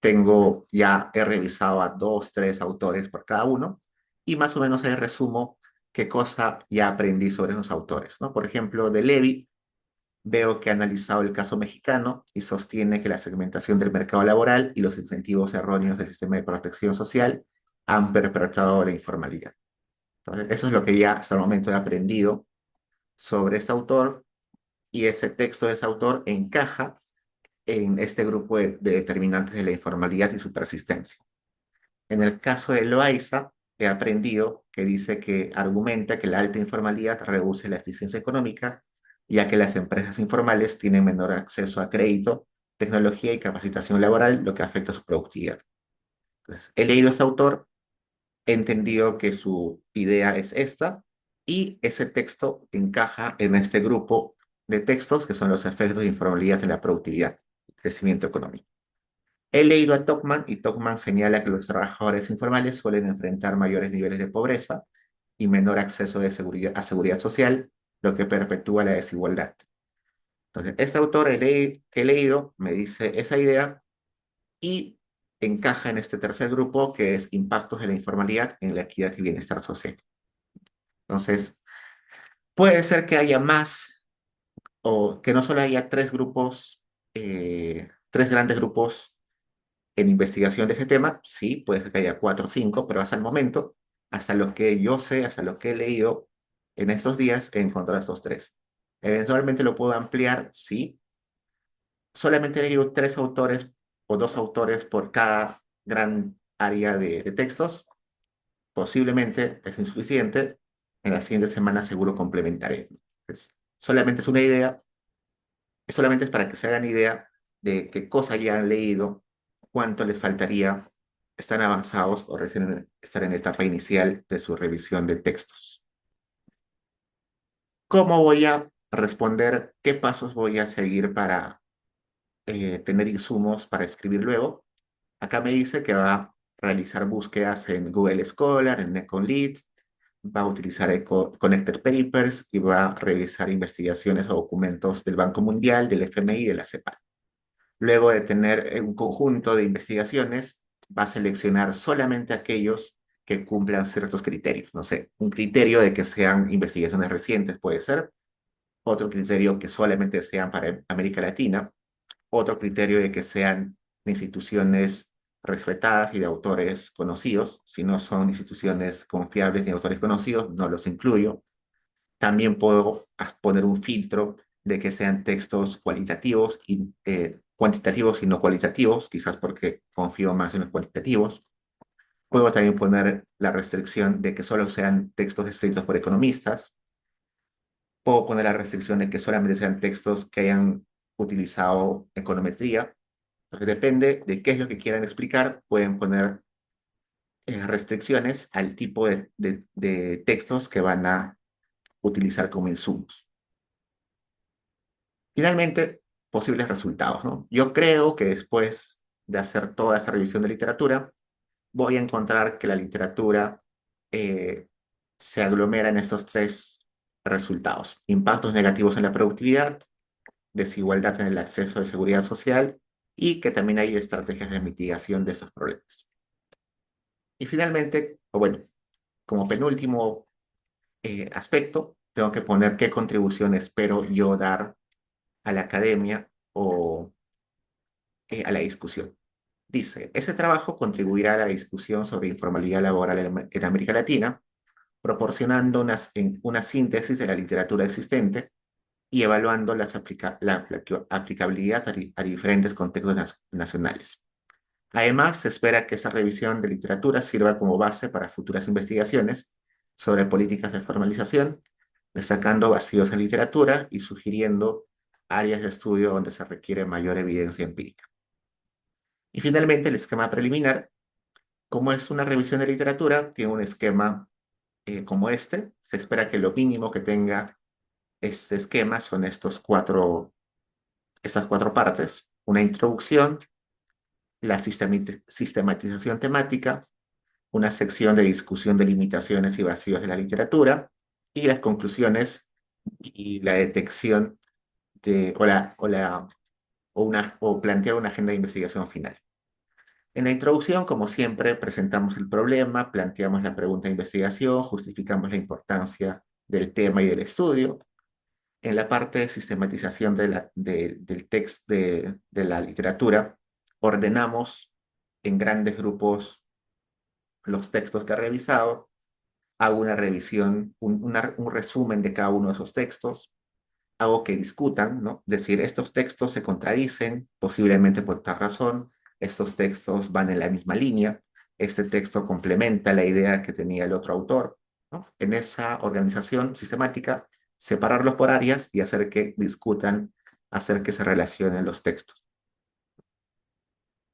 he revisado a dos, tres autores por cada uno y más o menos ahí resumo qué cosa ya aprendí sobre esos autores, ¿no? Por ejemplo, de Levy, veo que ha analizado el caso mexicano y sostiene que la segmentación del mercado laboral y los incentivos erróneos del sistema de protección social han perpetrado la informalidad. Entonces, eso es lo que ya hasta el momento he aprendido sobre este autor y ese texto de ese autor encaja en este grupo de determinantes de la informalidad y su persistencia. En el caso de Loaiza, he aprendido que dice que argumenta que la alta informalidad reduce la eficiencia económica, ya que las empresas informales tienen menor acceso a crédito, tecnología y capacitación laboral, lo que afecta su productividad. Entonces, he leído a este autor, he entendido que su idea es esta, y ese texto encaja en este grupo de textos que son los efectos de informalidad en la productividad y crecimiento económico. He leído a Tocman y Tocman señala que los trabajadores informales suelen enfrentar mayores niveles de pobreza y menor acceso a seguridad social, lo que perpetúa la desigualdad. Entonces, este autor que he leído me dice esa idea y encaja en este tercer grupo que es impactos de la informalidad en la equidad y bienestar social. Entonces, puede ser que haya más o que no solo haya tres grupos, tres grandes grupos en investigación de ese tema, sí, puede ser que haya cuatro o cinco, pero hasta el momento, hasta lo que yo sé, hasta lo que he leído en estos días, he encontrado estos tres. Eventualmente lo puedo ampliar, sí. Solamente he leído tres autores o dos autores por cada gran área de textos. Posiblemente es insuficiente, En la siguiente semana seguro complementaré. Pues, solamente es una idea, solamente es para que se hagan idea de qué cosa ya han leído, cuánto les faltaría, están avanzados o recién están en etapa inicial de su revisión de textos. ¿Cómo voy a responder? ¿Qué pasos voy a seguir para tener insumos para escribir luego? Acá me dice que va a realizar búsquedas en Google Scholar, en Neconlit, va a utilizar Connected Papers y va a revisar investigaciones o documentos del Banco Mundial, del FMI y de la CEPAL. Luego de tener un conjunto de investigaciones, va a seleccionar solamente aquellos que cumplan ciertos criterios. No sé, un criterio de que sean investigaciones recientes puede ser, otro criterio que solamente sean para América Latina, otro criterio de que sean de instituciones respetadas y de autores conocidos. Si no son instituciones confiables ni autores conocidos, no los incluyo. También puedo poner un filtro de que sean textos cualitativos y cuantitativos y no cualitativos, quizás porque confío más en los cuantitativos. Puedo también poner la restricción de que solo sean textos escritos por economistas. Puedo poner la restricción de que solamente sean textos que hayan utilizado econometría, porque depende de qué es lo que quieran explicar, pueden poner restricciones al tipo de textos que van a utilizar como insumos. Finalmente, posibles resultados, ¿no? Yo creo que después de hacer toda esa revisión de literatura, voy a encontrar que la literatura eh, se aglomera en estos tres resultados: impactos negativos en la productividad, desigualdad en el acceso de seguridad social y que también hay estrategias de mitigación de esos problemas. Y finalmente, o bueno, como penúltimo aspecto, tengo que poner qué contribución espero yo dar a la academia o a la discusión. Dice, ese trabajo contribuirá a la discusión sobre informalidad laboral en América Latina, proporcionando una síntesis de la literatura existente y evaluando la aplicabilidad a diferentes contextos nacionales. Además, se espera que esa revisión de literatura sirva como base para futuras investigaciones sobre políticas de formalización, destacando vacíos en literatura y sugiriendo áreas de estudio donde se requiere mayor evidencia empírica. Y finalmente, el esquema preliminar, como es una revisión de literatura, tiene un esquema como este. Se espera que lo mínimo que tenga este esquema son estas cuatro partes: una introducción, la sistematización temática, una sección de discusión de limitaciones y vacíos de la literatura, y las conclusiones y la detección de, o plantear una agenda de investigación final. En la introducción, como siempre, presentamos el problema, planteamos la pregunta de investigación, justificamos la importancia del tema y del estudio. En la parte de sistematización del texto de la literatura, ordenamos en grandes grupos los textos que he revisado, hago una revisión, un resumen de cada uno de esos textos, hago que discutan, ¿no? Decir, estos textos se contradicen, posiblemente por tal razón, estos textos van en la misma línea, este texto complementa la idea que tenía el otro autor, ¿no? En esa organización sistemática, separarlos por áreas y hacer que discutan, hacer que se relacionen los textos.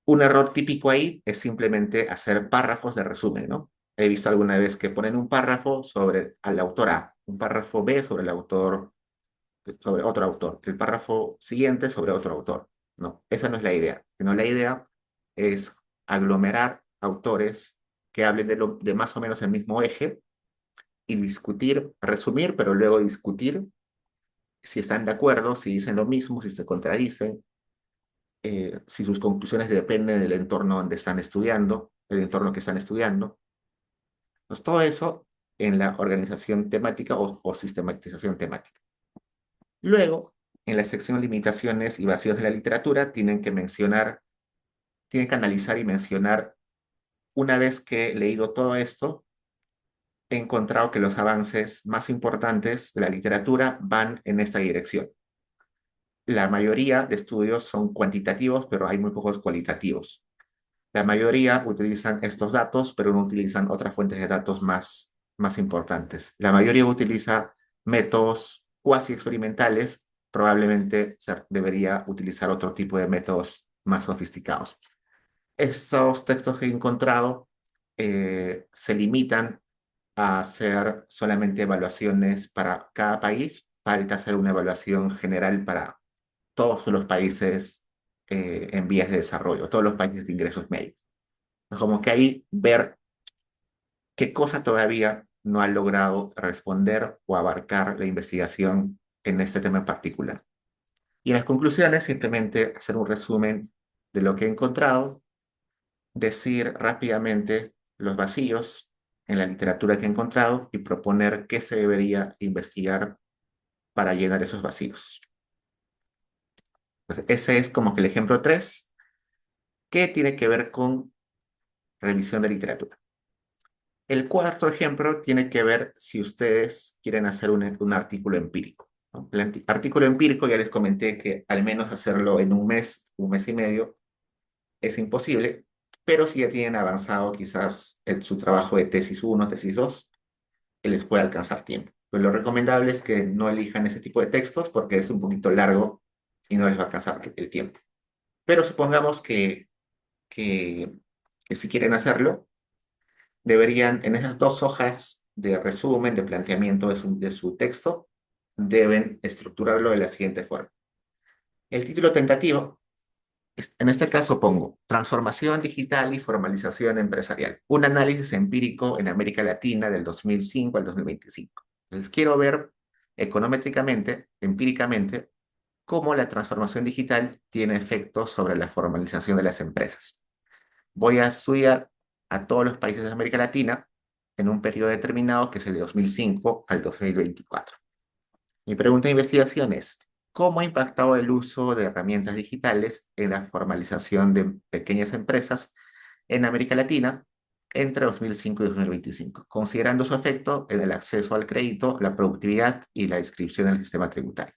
Un error típico ahí es simplemente hacer párrafos de resumen, ¿no? He visto alguna vez que ponen un párrafo sobre al autor A, un párrafo B sobre el autor, sobre otro autor, el párrafo siguiente sobre otro autor. No, esa no es la idea. Sino la idea es aglomerar autores que hablen de más o menos el mismo eje y discutir, resumir, pero luego discutir si están de acuerdo, si dicen lo mismo, si se contradicen, si sus conclusiones dependen del entorno donde están estudiando, el entorno que están estudiando. Pues todo eso en la organización temática o sistematización temática. Luego, en la sección limitaciones y vacíos de la literatura, tienen que analizar y mencionar, una vez que he leído todo esto, he encontrado que los avances más importantes de la literatura van en esta dirección. La mayoría de estudios son cuantitativos, pero hay muy pocos cualitativos. La mayoría utilizan estos datos, pero no utilizan otras fuentes de datos más más importantes. La mayoría utiliza métodos cuasi experimentales, probablemente se debería utilizar otro tipo de métodos más sofisticados. Estos textos que he encontrado se limitan a hacer solamente evaluaciones para cada país. Falta hacer una evaluación general para todos los países en vías de desarrollo, todos los países de ingresos medios. Como que ahí ver qué cosa todavía no ha logrado responder o abarcar la investigación en este tema en particular. Y en las conclusiones, simplemente hacer un resumen de lo que he encontrado, decir rápidamente los vacíos en la literatura que he encontrado y proponer qué se debería investigar para llenar esos vacíos. Entonces, ese es como que el ejemplo 3, que tiene que ver con revisión de literatura. El cuarto ejemplo tiene que ver si ustedes quieren hacer un artículo empírico, ¿no? El artículo empírico ya les comenté que al menos hacerlo en un mes y medio, es imposible, pero si ya tienen avanzado quizás su trabajo de tesis 1, tesis 2, les puede alcanzar tiempo. Pues lo recomendable es que no elijan ese tipo de textos porque es un poquito largo y no les va a alcanzar el tiempo. Pero supongamos que, que si quieren hacerlo, deberían, en esas 2 hojas de resumen, de planteamiento de su texto, deben estructurarlo de la siguiente forma. El título tentativo, en este caso pongo Transformación digital y formalización empresarial, un análisis empírico en América Latina del 2005 al 2025. Entonces, quiero ver econométricamente, empíricamente, cómo la transformación digital tiene efectos sobre la formalización de las empresas. Voy a estudiar a todos los países de América Latina en un periodo determinado que es el de 2005 al 2024. Mi pregunta de investigación es, ¿cómo ha impactado el uso de herramientas digitales en la formalización de pequeñas empresas en América Latina entre 2005 y 2025, considerando su efecto en el acceso al crédito, la productividad y la inscripción en el sistema tributario?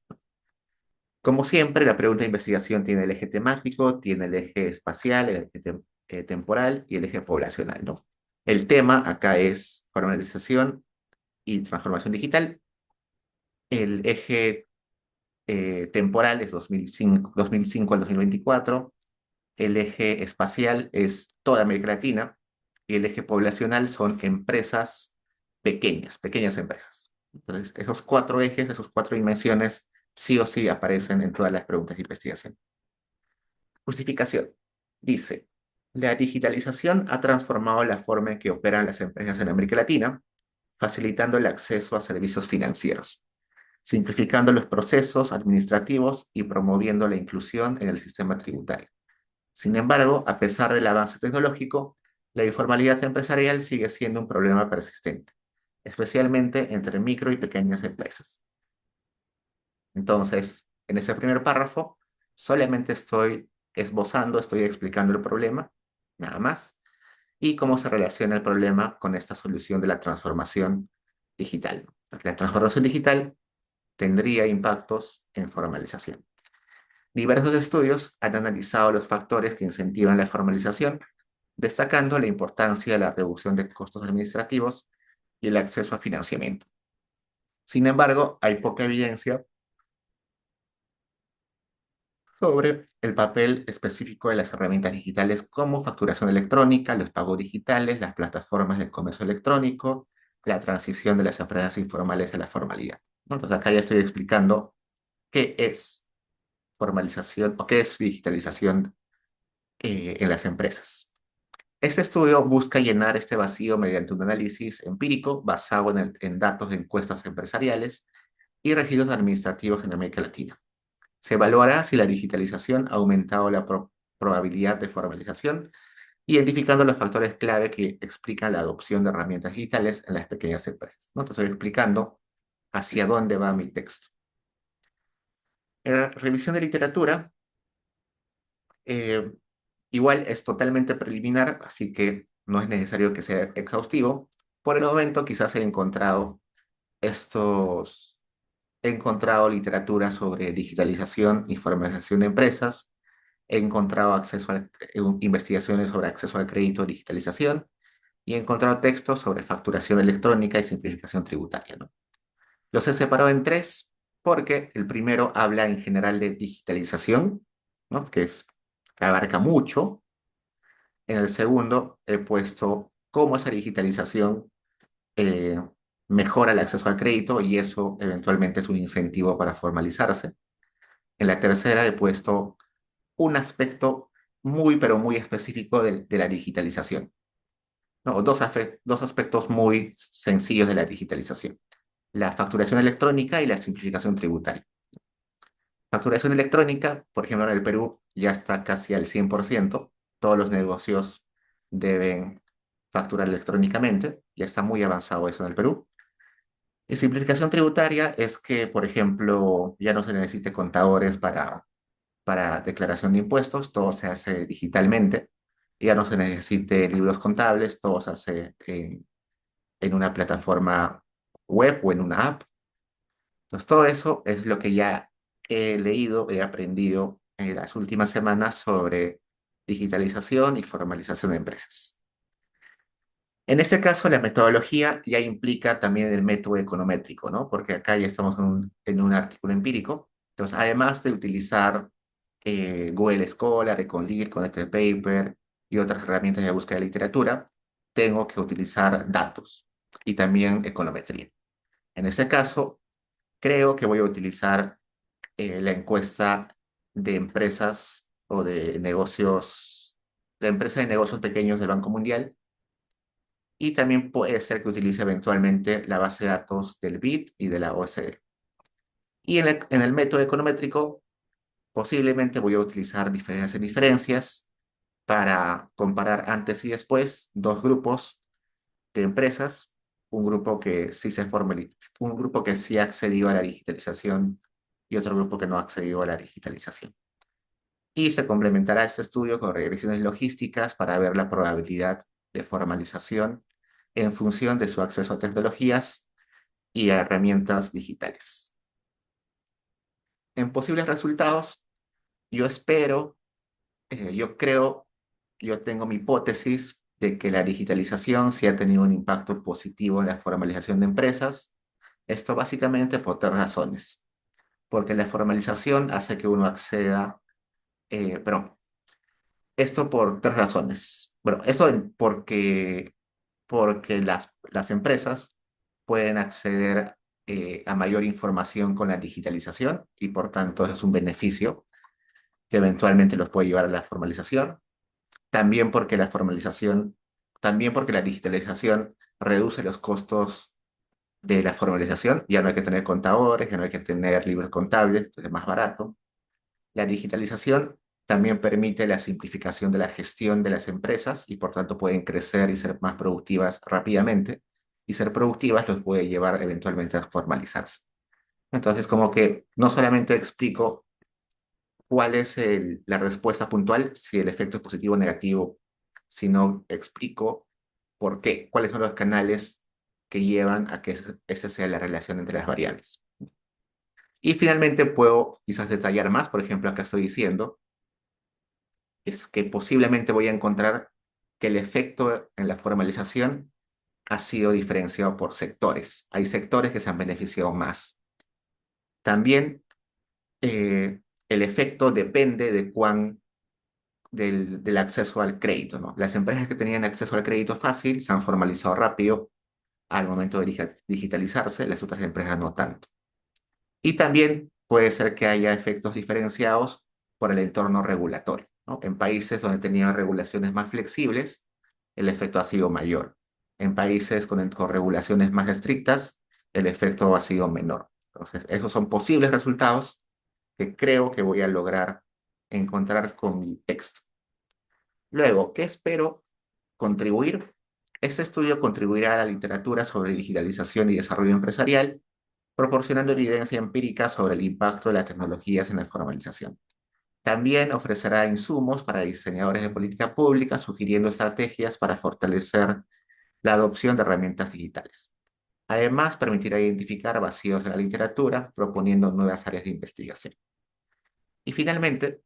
Como siempre, la pregunta de investigación tiene el eje temático, tiene el eje espacial, el eje temporal y el eje poblacional, ¿no? El tema acá es formalización y transformación digital. El eje temporal es 2005 al 2024. El eje espacial es toda América Latina. Y el eje poblacional son empresas pequeñas, pequeñas empresas. Entonces, esos 4 ejes, esas 4 dimensiones, sí o sí aparecen en todas las preguntas de investigación. Justificación. Dice, la digitalización ha transformado la forma en que operan las empresas en América Latina, facilitando el acceso a servicios financieros, simplificando los procesos administrativos y promoviendo la inclusión en el sistema tributario. Sin embargo, a pesar del avance tecnológico, la informalidad empresarial sigue siendo un problema persistente, especialmente entre micro y pequeñas empresas. Entonces, en ese primer párrafo, solamente estoy esbozando, estoy explicando el problema, nada más, y cómo se relaciona el problema con esta solución de la transformación digital. Porque la transformación digital tendría impactos en formalización. Diversos estudios han analizado los factores que incentivan la formalización, destacando la importancia de la reducción de costos administrativos y el acceso a financiamiento. Sin embargo, hay poca evidencia sobre el papel específico de las herramientas digitales como facturación electrónica, los pagos digitales, las plataformas de comercio electrónico, la transición de las empresas informales a la formalidad, ¿no? Entonces acá ya estoy explicando qué es formalización o qué es digitalización en las empresas. Este estudio busca llenar este vacío mediante un análisis empírico basado en datos de encuestas empresariales y registros administrativos en América Latina. Se evaluará si la digitalización ha aumentado la probabilidad de formalización, identificando los factores clave que explican la adopción de herramientas digitales en las pequeñas empresas, ¿no? Entonces, estoy explicando hacia dónde va mi texto. En la revisión de literatura, eh, igual es totalmente preliminar, así que no es necesario que sea exhaustivo. Por el momento, quizás estos, he encontrado literatura sobre digitalización y formalización de empresas. He encontrado investigaciones sobre acceso al crédito, digitalización, y he encontrado textos sobre facturación electrónica y simplificación tributaria, ¿no? Los he separado en tres porque el primero habla en general de digitalización, ¿no? Que abarca mucho. En el segundo he puesto cómo esa digitalización eh, mejora el acceso al crédito y eso eventualmente es un incentivo para formalizarse. En la tercera he puesto un aspecto muy, pero muy específico de la digitalización, ¿no? Dos aspectos muy sencillos de la digitalización: la facturación electrónica y la simplificación tributaria. Facturación electrónica, por ejemplo, en el Perú ya está casi al 100%. Todos los negocios deben facturar electrónicamente. Ya está muy avanzado eso en el Perú. Y simplificación tributaria es que, por ejemplo, ya no se necesite contadores para declaración de impuestos, todo se hace digitalmente. Ya no se necesite libros contables, todo se hace en una plataforma web o en una app. Entonces, todo eso es lo que ya he leído, he aprendido en las últimas semanas sobre digitalización y formalización de empresas. En este caso, la metodología ya implica también el método econométrico, ¿no? Porque acá ya estamos en un artículo empírico. Entonces, además de utilizar Google Scholar, Econlir, Connected Paper y otras herramientas de búsqueda de literatura, tengo que utilizar datos y también econometría. En este caso, creo que voy a utilizar la encuesta de empresas o de negocios, la empresa de negocios pequeños del Banco Mundial, y también puede ser que utilice eventualmente la base de datos del BID y de la OCDE. Y en el método econométrico, posiblemente voy a utilizar diferencias en diferencias para comparar antes y después dos grupos de empresas, un grupo que sí ha accedido a la digitalización y otro grupo que no ha accedido a la digitalización. Y se complementará este estudio con regresiones logísticas para ver la probabilidad de formalización en función de su acceso a tecnologías y a herramientas digitales. En posibles resultados, yo espero, yo creo, yo tengo mi hipótesis de que la digitalización sí ha tenido un impacto positivo en la formalización de empresas. Esto básicamente por tres razones. Porque la formalización hace que uno acceda, perdón, esto por tres razones. Bueno, porque las empresas pueden acceder a mayor información con la digitalización y por tanto es un beneficio que eventualmente los puede llevar a la formalización. También porque también porque la digitalización reduce los costos de la formalización. Ya no hay que tener contadores, ya no hay que tener libros contables, es más barato. La digitalización también permite la simplificación de la gestión de las empresas y por tanto pueden crecer y ser más productivas rápidamente. Y ser productivas los puede llevar eventualmente a formalizarse. Entonces, como que no solamente explico cuál es la respuesta puntual, si el efecto es positivo o negativo, sino explico por qué, cuáles son los canales que llevan a que esa sea la relación entre las variables. Y finalmente puedo quizás detallar más, por ejemplo, acá estoy diciendo es que posiblemente voy a encontrar que el efecto en la formalización ha sido diferenciado por sectores. Hay sectores que se han beneficiado más. También el efecto depende del acceso al crédito, ¿no? Las empresas que tenían acceso al crédito fácil se han formalizado rápido al momento de digitalizarse, las otras empresas no tanto. Y también puede ser que haya efectos diferenciados por el entorno regulatorio, ¿no? En países donde tenían regulaciones más flexibles, el efecto ha sido mayor. En países con regulaciones más estrictas, el efecto ha sido menor. Entonces, esos son posibles resultados que creo que voy a lograr encontrar con mi texto. Luego, ¿qué espero contribuir? Este estudio contribuirá a la literatura sobre digitalización y desarrollo empresarial, proporcionando evidencia empírica sobre el impacto de las tecnologías en la formalización. También ofrecerá insumos para diseñadores de política pública, sugiriendo estrategias para fortalecer la adopción de herramientas digitales. Además, permitirá identificar vacíos de la literatura, proponiendo nuevas áreas de investigación. Y finalmente,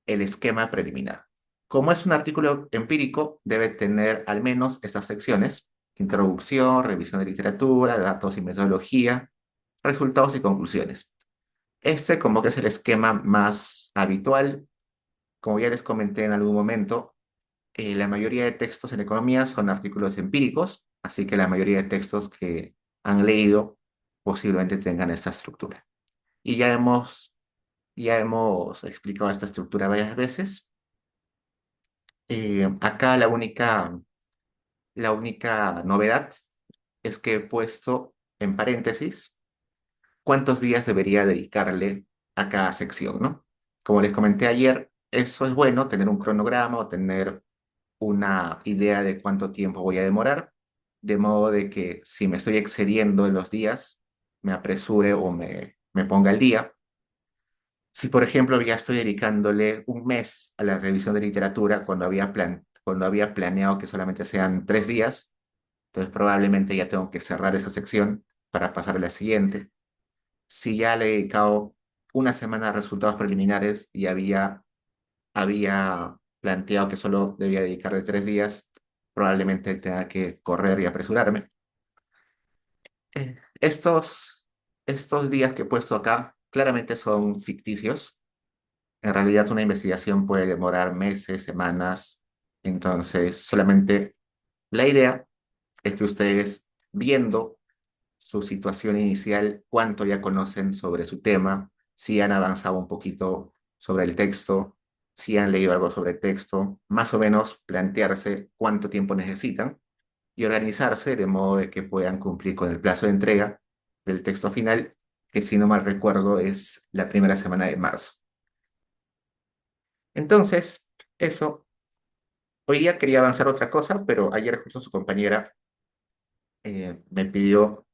el esquema preliminar. Como es un artículo empírico, debe tener al menos estas secciones: introducción, revisión de literatura, datos y metodología, resultados y conclusiones. Este como que es el esquema más habitual. Como ya les comenté en algún momento, la mayoría de textos en economía son artículos empíricos, así que la mayoría de textos que han leído posiblemente tengan esta estructura. Y ya hemos explicado esta estructura varias veces. Acá la única novedad es que he puesto en paréntesis cuántos días debería dedicarle a cada sección, ¿no? Como les comenté ayer, eso es bueno, tener un cronograma o tener una idea de cuánto tiempo voy a demorar, de modo de que si me estoy excediendo en los días, me apresure o me ponga al día. Si, por ejemplo, ya estoy dedicándole un mes a la revisión de literatura cuando había planeado que solamente sean 3 días, entonces probablemente ya tengo que cerrar esa sección para pasar a la siguiente. Si ya le he dedicado una semana a resultados preliminares y había planteado que solo debía dedicarle 3 días, probablemente tenga que correr y apresurarme. Estos días que he puesto acá claramente son ficticios. En realidad una investigación puede demorar meses, semanas. Entonces, solamente la idea es que ustedes, viendo su situación inicial, cuánto ya conocen sobre su tema, si han avanzado un poquito sobre el texto, si han leído algo sobre el texto, más o menos plantearse cuánto tiempo necesitan y organizarse de modo de que puedan cumplir con el plazo de entrega del texto final, que si no mal recuerdo es la primera semana de marzo. Entonces, eso, hoy día quería avanzar otra cosa, pero ayer justo su compañera me pidió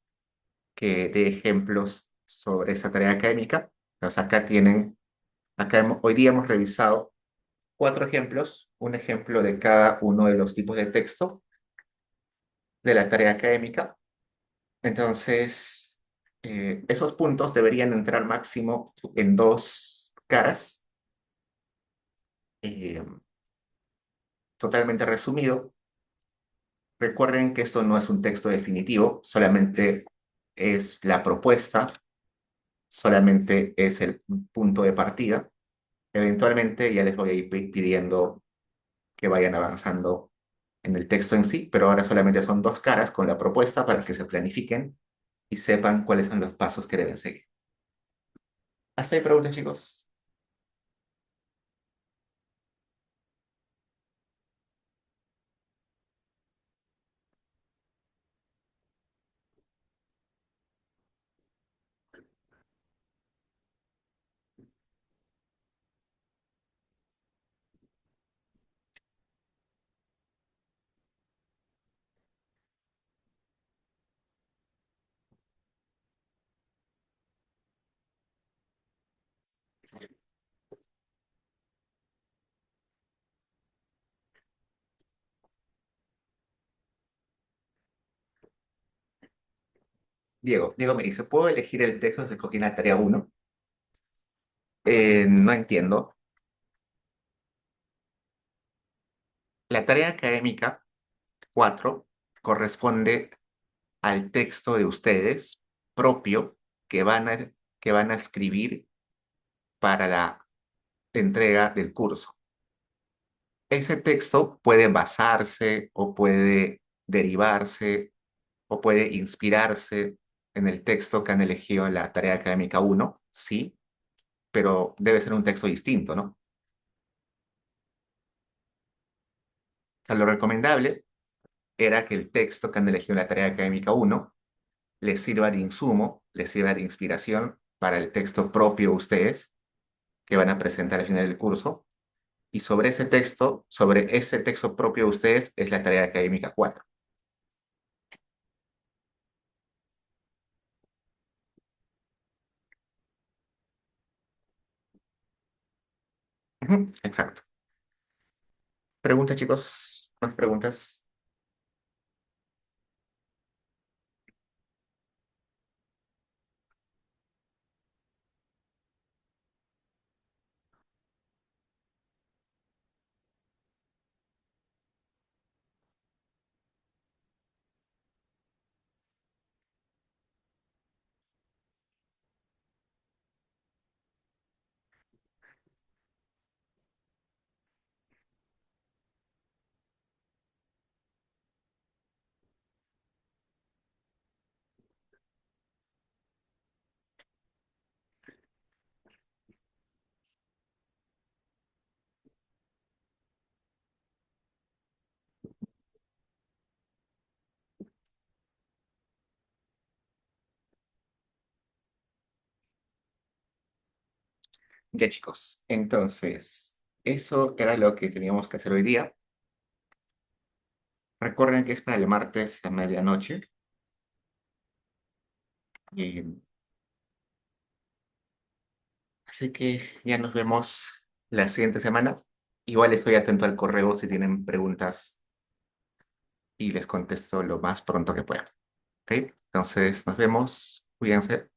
que dé ejemplos sobre esa tarea académica. Entonces, hoy día hemos revisado 4 ejemplos, un ejemplo de cada uno de los tipos de texto de la tarea académica. Entonces, esos puntos deberían entrar máximo en 2 caras. Eh, Totalmente resumido, recuerden que esto no es un texto definitivo, solamente es la propuesta, solamente es el punto de partida. Eventualmente ya les voy a ir pidiendo que vayan avanzando en el texto en sí, pero ahora solamente son 2 caras con la propuesta para que se planifiquen y sepan cuáles son los pasos que deben seguir. ¿Hasta ahí preguntas, chicos? Diego me dice, ¿puedo elegir el texto si escogí en la tarea 1? No entiendo. La tarea académica 4 corresponde al texto de ustedes propio que que van a escribir para la entrega del curso. Ese texto puede basarse o puede derivarse o puede inspirarse en el texto que han elegido en la tarea académica 1, sí, pero debe ser un texto distinto, ¿no? Lo recomendable era que el texto que han elegido en la tarea académica 1 les sirva de insumo, les sirva de inspiración para el texto propio de ustedes que van a presentar al final del curso. Y sobre ese texto propio de ustedes es la tarea académica 4. Ujú, exacto. Preguntas, chicos, más preguntas. Ya chicos, entonces, eso era lo que teníamos que hacer hoy día. Recuerden que es para el martes a medianoche. Y, así que ya nos vemos la siguiente semana. Igual estoy atento al correo si tienen preguntas y les contesto lo más pronto que pueda. ¿Ok? Entonces, nos vemos. Cuídense.